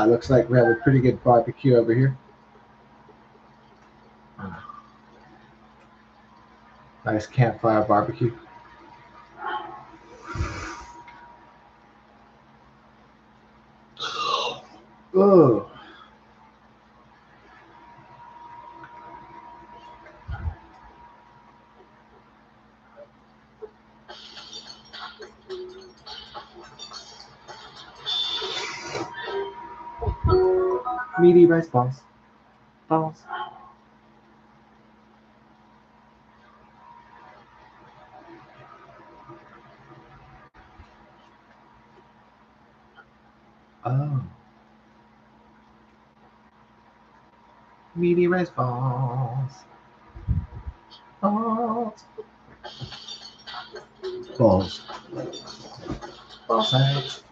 Speaker 1: Looks like we have a pretty good barbecue over here. Nice campfire barbecue. Oh. Meaty rice balls. Balls. Oh. Meaty rice balls. Balls. Balls. Ball sacks.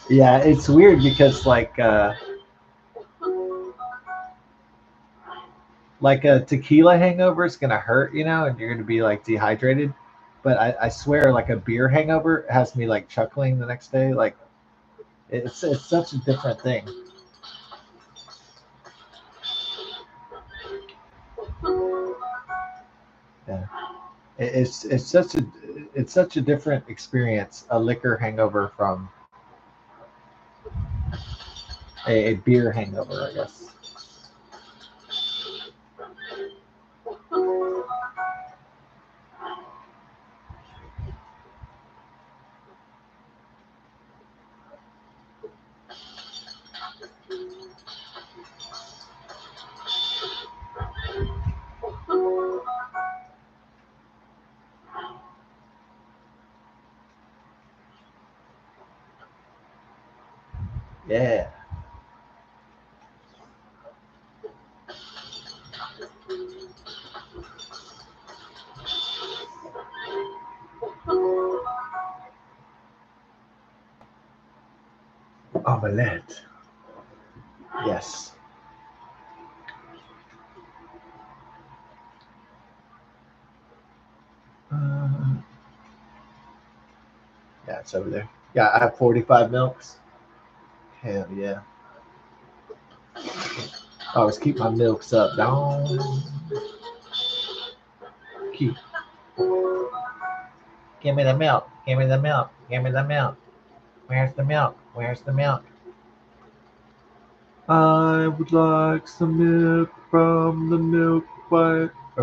Speaker 1: Yeah, it's weird because like a tequila hangover is gonna hurt, you know, and you're gonna be like dehydrated. But I swear, like a beer hangover has me like chuckling the next day. Like it's such a different thing. Yeah, it's such a different experience. A liquor hangover from a beer hangover, I guess. Yeah. Omelette. Yes. Yeah, it's over there. Yeah, I have 45 milks. Hell yeah. I always keep my milks up. Down. Keep. Give me the milk. Give me the milk. Give me the milk. Where's the milk? Where's the milk? I would like some milk from the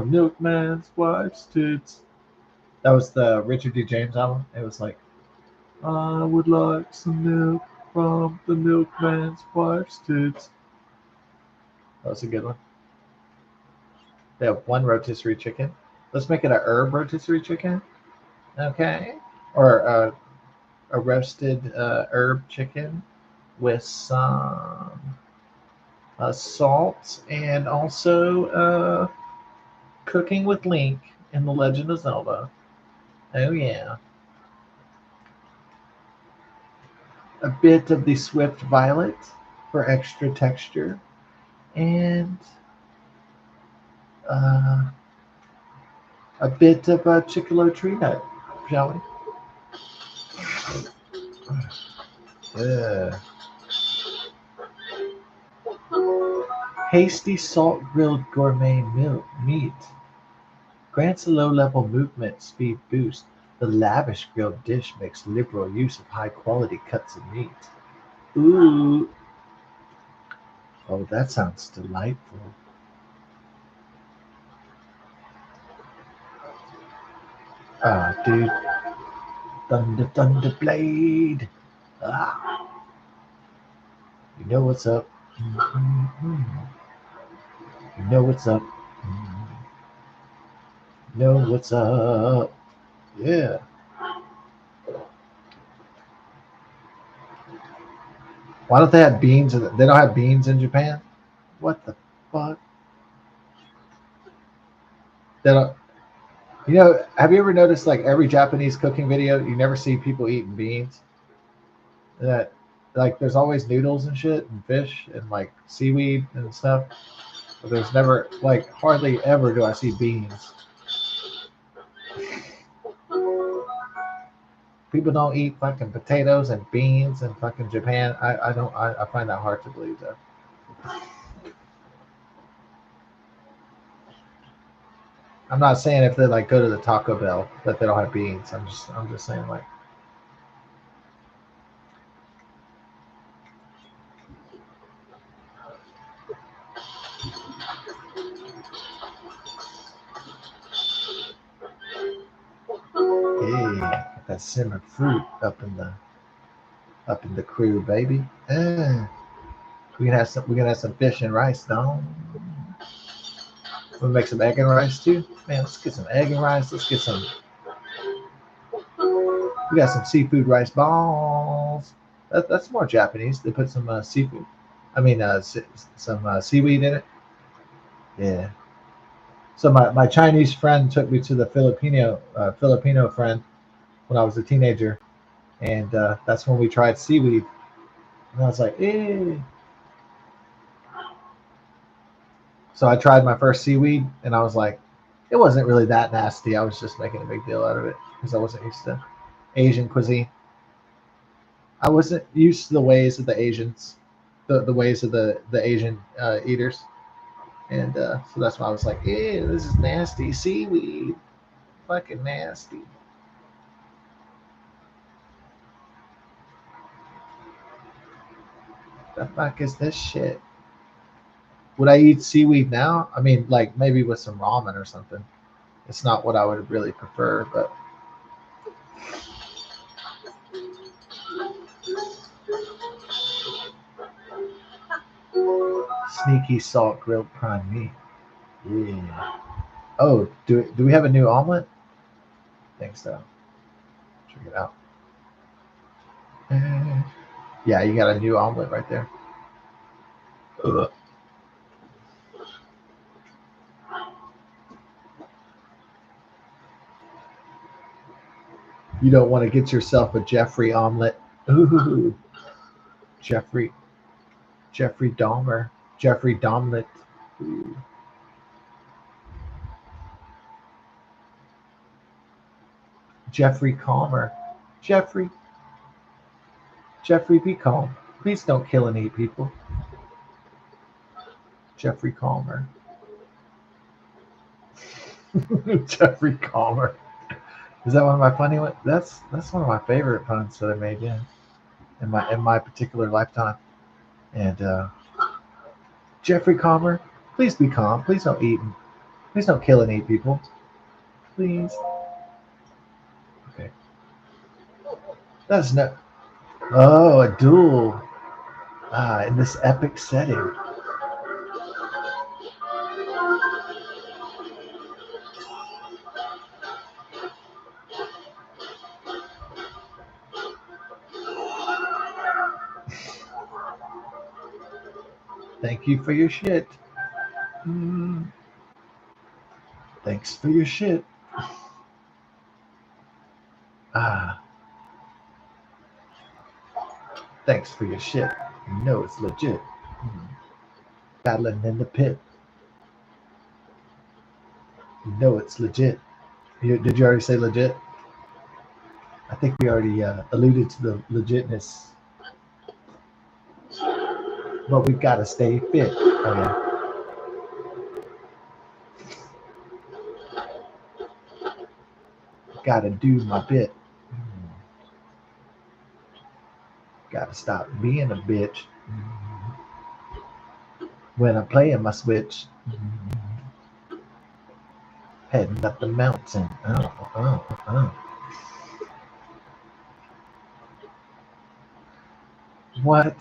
Speaker 1: milkman's wife's tits. That was the Richard D. James album. It was like, I would like some milk from the milkman's wife's tits. That was a good one. They have one rotisserie chicken. Let's make it a herb rotisserie chicken. Okay. Or a roasted herb chicken with some salt and also cooking with Link in The Legend of Zelda. Oh yeah. A bit of the Swift Violet for extra texture, and uh, a bit of a Chickalo tree nut, shall we? Hasty salt grilled gourmet meat grants a low-level movement speed boost. The lavish grilled dish makes liberal use of high-quality cuts of meat. Ooh, oh, that sounds delightful. Ah, dude, thunder, thunder blade. Ah, you know what's up. Mm-hmm. You know what's up. Mm-hmm. You know what's up. Yeah. Why don't they have beans? They don't have beans in Japan. What the fuck? They don't. You know, have you ever noticed like every Japanese cooking video, you never see people eating beans? That like there's always noodles and shit and fish and like seaweed and stuff. But there's never like hardly ever do I see beans. People don't eat fucking potatoes and beans in fucking Japan. I don't I find that hard to believe though. I'm not saying if they like go to the Taco Bell that they don't have beans. I'm just saying like hey, got that simmered fruit up in the crew, baby. We can have some fish and rice, dog. We'll make some egg and rice too. Man, let's get some egg and rice. Let's get some. We got some seafood rice balls. That's more Japanese. They put some seafood. I mean, some seaweed in it. Yeah. So my Chinese friend took me to the Filipino friend when I was a teenager, and that's when we tried seaweed. And I was like, eh. So I tried my first seaweed, and I was like, it wasn't really that nasty. I was just making a big deal out of it because I wasn't used to Asian cuisine. I wasn't used to the ways of the Asians, the ways of the Asian eaters, and so that's why I was like, "Yeah, this is nasty seaweed, fucking nasty." The fuck is this shit? Would I eat seaweed now? I mean, like maybe with some ramen or something. It's not what I would really prefer, but sneaky salt grilled prime meat. Yeah. Oh, do we have a new omelet? I think so. Check it out. Yeah, you got a new omelet right there. Ugh. You don't want to get yourself a Jeffrey omelet. Ooh, Jeffrey Jeffrey Dahmer. Jeffrey Domlet. Ooh. Jeffrey Calmer. Jeffrey Jeffrey, be calm. Please don't kill and eat people. Jeffrey Calmer. Jeffrey Calmer. Is that one of my funny ones? That's one of my favorite puns that I made, yeah, in my particular lifetime. And Jeffrey Calmer, please be calm. Please don't eat. Please don't kill and eat people. Please. Okay. That's no. Oh, a duel. Ah, in this epic setting. Thank you for your shit. Mm, thanks for your shit. Ah, thanks for your shit. You know it's legit. Mm, battling in the pit. You know it's legit. Did you already say legit? I think we already alluded to the legitness, but we've got to stay fit. Oh yeah, got to do my bit. Got to stop being a bitch when I'm playing my switch. Heading up the mountain. What?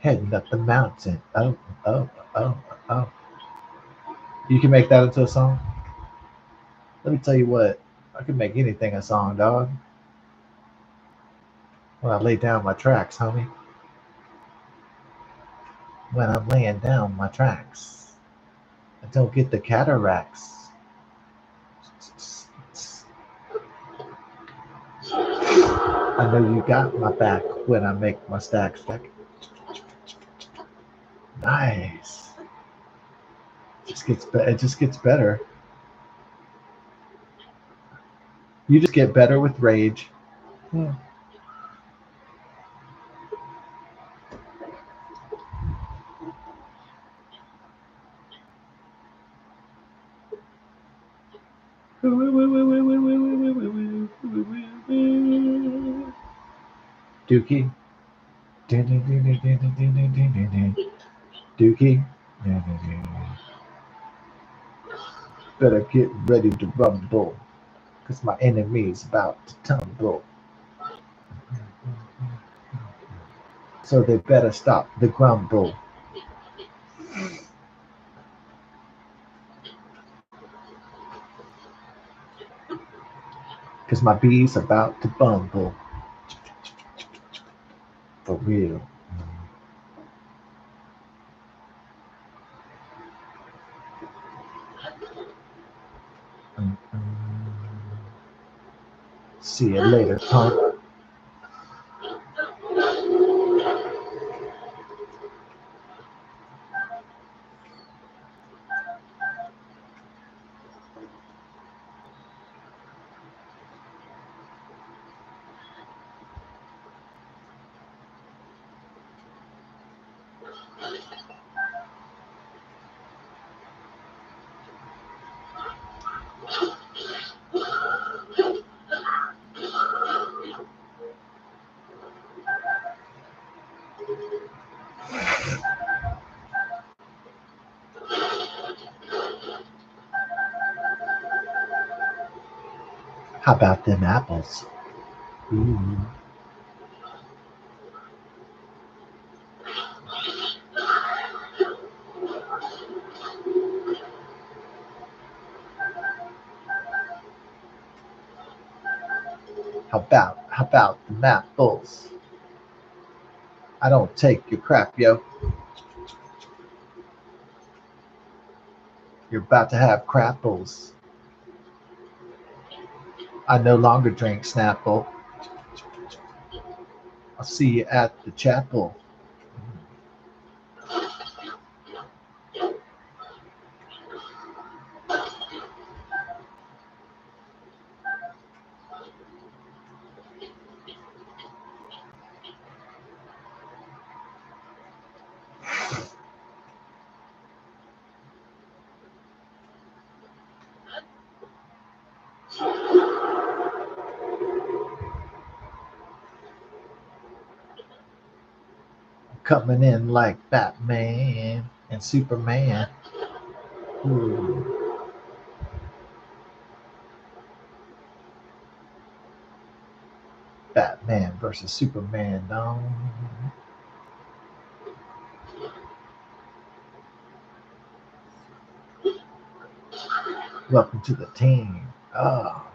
Speaker 1: Heading up the mountain. Oh, oh, oh. You can make that into a song? Let me tell you what. I can make anything a song, dog. When I lay down my tracks, homie. When I'm laying down my tracks. I don't get the cataracts. I know you got my back when I make my stack stack. Nice. It just gets better. You just get better with rage. Hmm. Dookie. Dookie. Better get ready to rumble, cause my enemy's about to tumble. So they better stop the grumble. Cause my bee's about to bumble. For real. See you later, punk. How about them apples? Ooh. How about the apples? I don't take your crap, yo. You're about to have crapples. I no longer drink Snapple. I'll see you at the chapel. Coming in like Batman and Superman. Ooh. Batman versus Superman. No. Welcome to the team. Oh,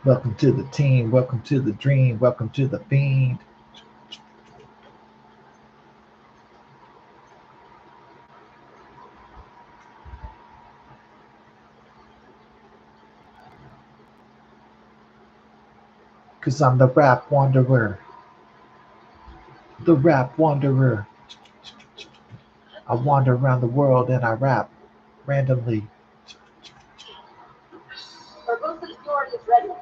Speaker 1: welcome to the team. Welcome to the dream. Welcome to the fiend. 'Cause I'm the rap wanderer. The rap wanderer. I wander around the world and I rap randomly.
Speaker 2: Our booth at the door is ready.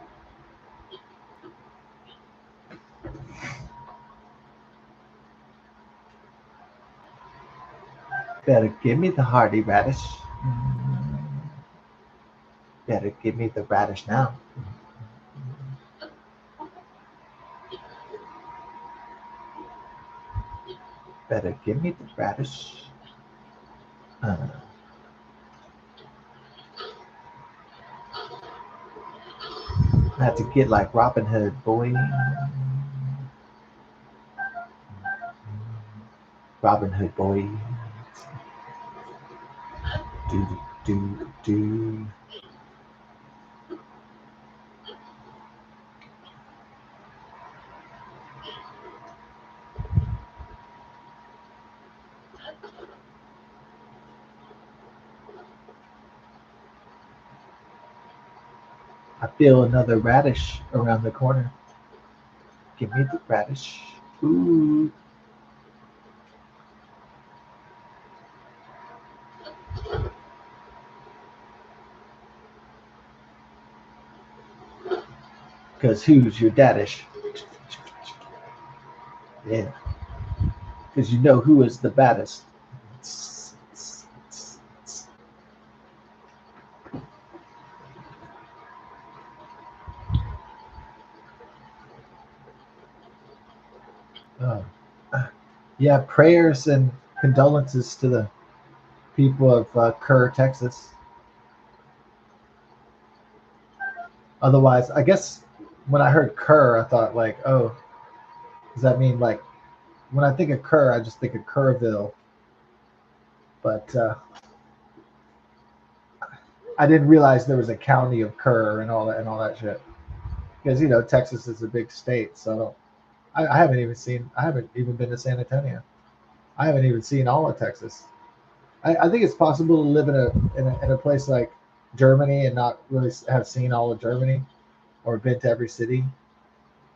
Speaker 1: Better give me the hearty radish. Better give me the radish now. Better give me the radish. I have to get like Robin Hood, boy. Robin Hood, boy. Do. I feel another radish around the corner. Give me the radish. Ooh. Cause who's your daddish? Yeah. Cause you know who is the baddest. Oh. Yeah, prayers and condolences to the people of Kerr, Texas. Otherwise, I guess when I heard Kerr, I thought like, oh, does that mean like when I think of Kerr, I just think of Kerrville. But I didn't realize there was a county of Kerr and all that shit. Because Texas is a big state, so I haven't even seen. I haven't even been to San Antonio. I haven't even seen all of Texas. I think it's possible to live in a place like Germany and not really have seen all of Germany or been to every city.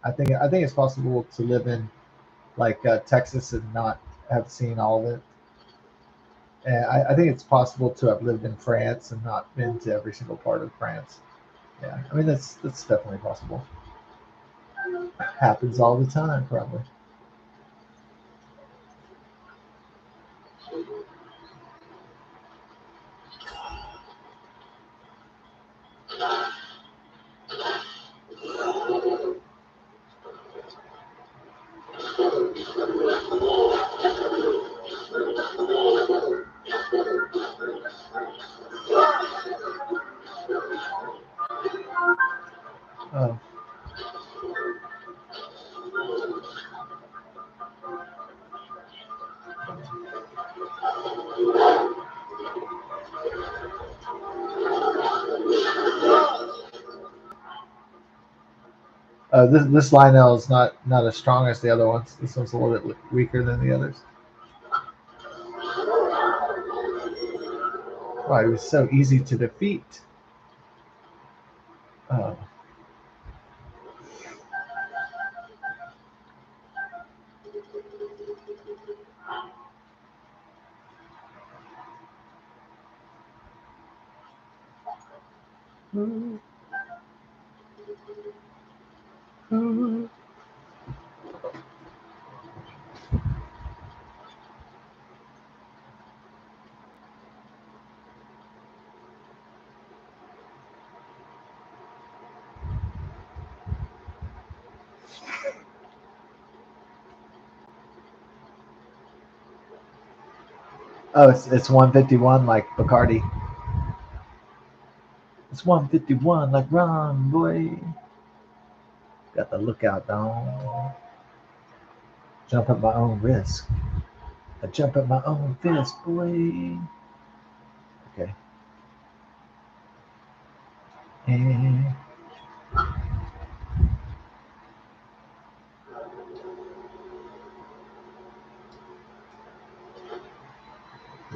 Speaker 1: I think it's possible to live in like Texas and not have seen all of it. And I think it's possible to have lived in France and not been to every single part of France. Yeah, I mean that's definitely possible. Happens all the time, probably. Oh, this Lionel is not as strong as the other ones. This one's a little bit weaker than the others. Wow, he was so easy to defeat. Oh. Oh, it's 151 like Bacardi. It's 151 like Ron, boy. Got the lookout down. Jump at my own risk. I jump at my own fist, boy. Okay. And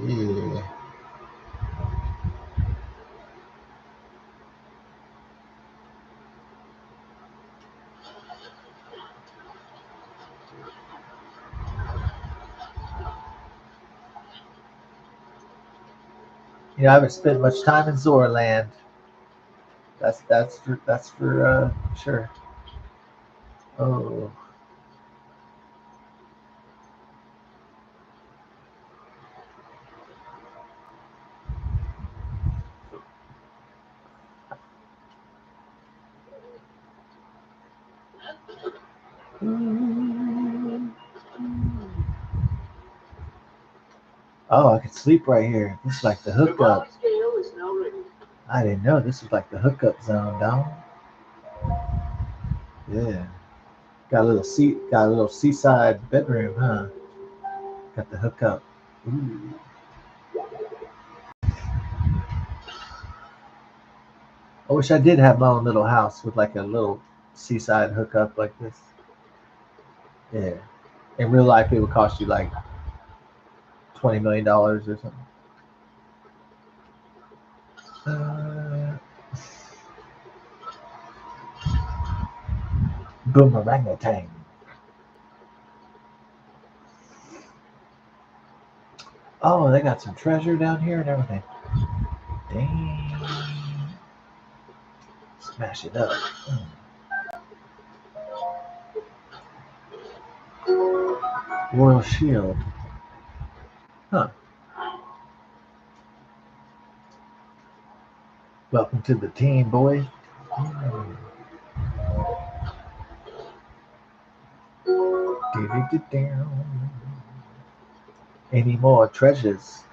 Speaker 1: yeah. I haven't spent much time in Zoraland. That's for sure. Oh, oh, I could sleep right here. This is like the hookup. I didn't know this was like the hookup zone, dog. Yeah, got a little seaside bedroom, huh? Got the hookup. Ooh. I wish I did have my own little house with like a little seaside hookup like this. Yeah. In real life, it would cost you like $20 million or something. Boomerangatang. Oh, they got some treasure down here and everything. Dang. Smash it up. Royal Shield. Huh. Welcome to the team, boy. Mm. Any more treasures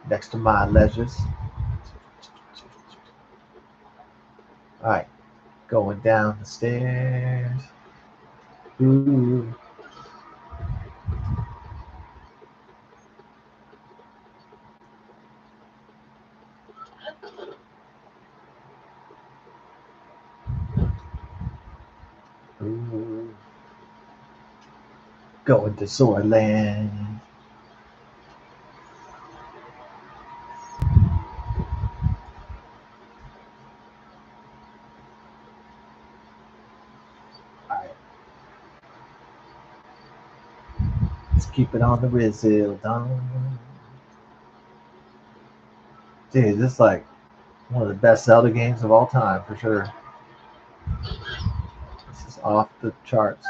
Speaker 1: next to my leisures? All right, going down the stairs. Ooh. Ooh. Going to Soarland. All right, let's keep it on the Rizil, Don. Dude, this is like one of the best Zelda games of all time for sure. This is off the charts.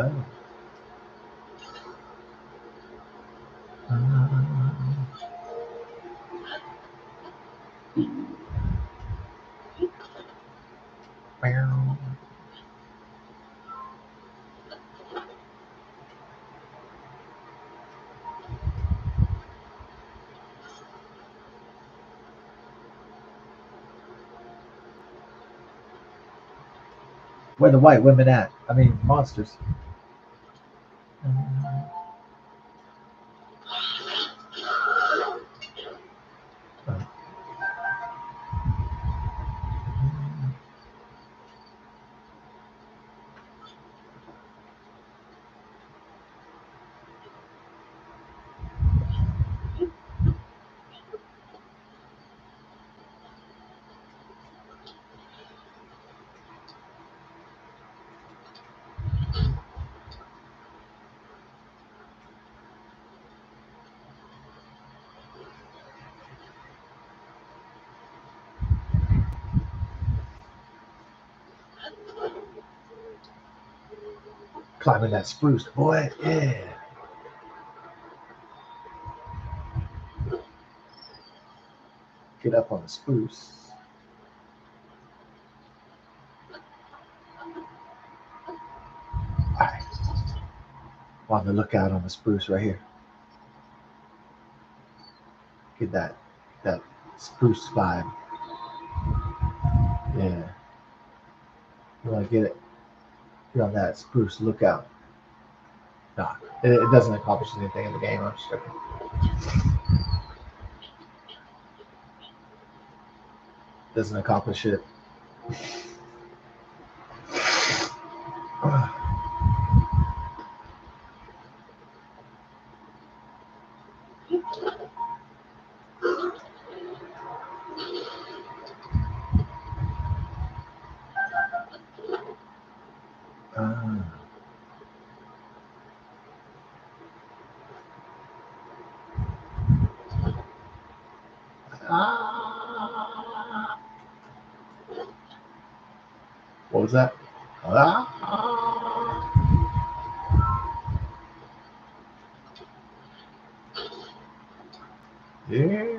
Speaker 1: Oh. Where the white women at? I mean, monsters. Climbing that spruce, boy. Yeah. Get up on the spruce. All right. On the lookout on the spruce right here. Get that spruce vibe. Yeah. You want to get it. You're on that spruce lookout. No, it doesn't accomplish anything in the game. I'm just joking. Doesn't accomplish it. What was that? Yeah.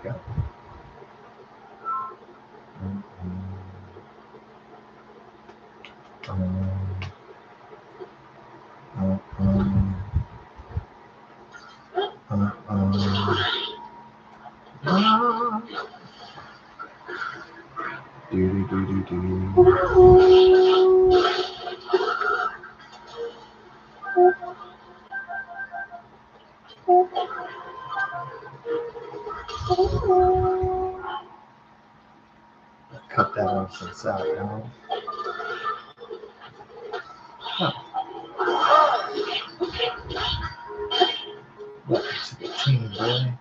Speaker 1: Okay. Cut that nonsense out now. Welcome to the team, boy.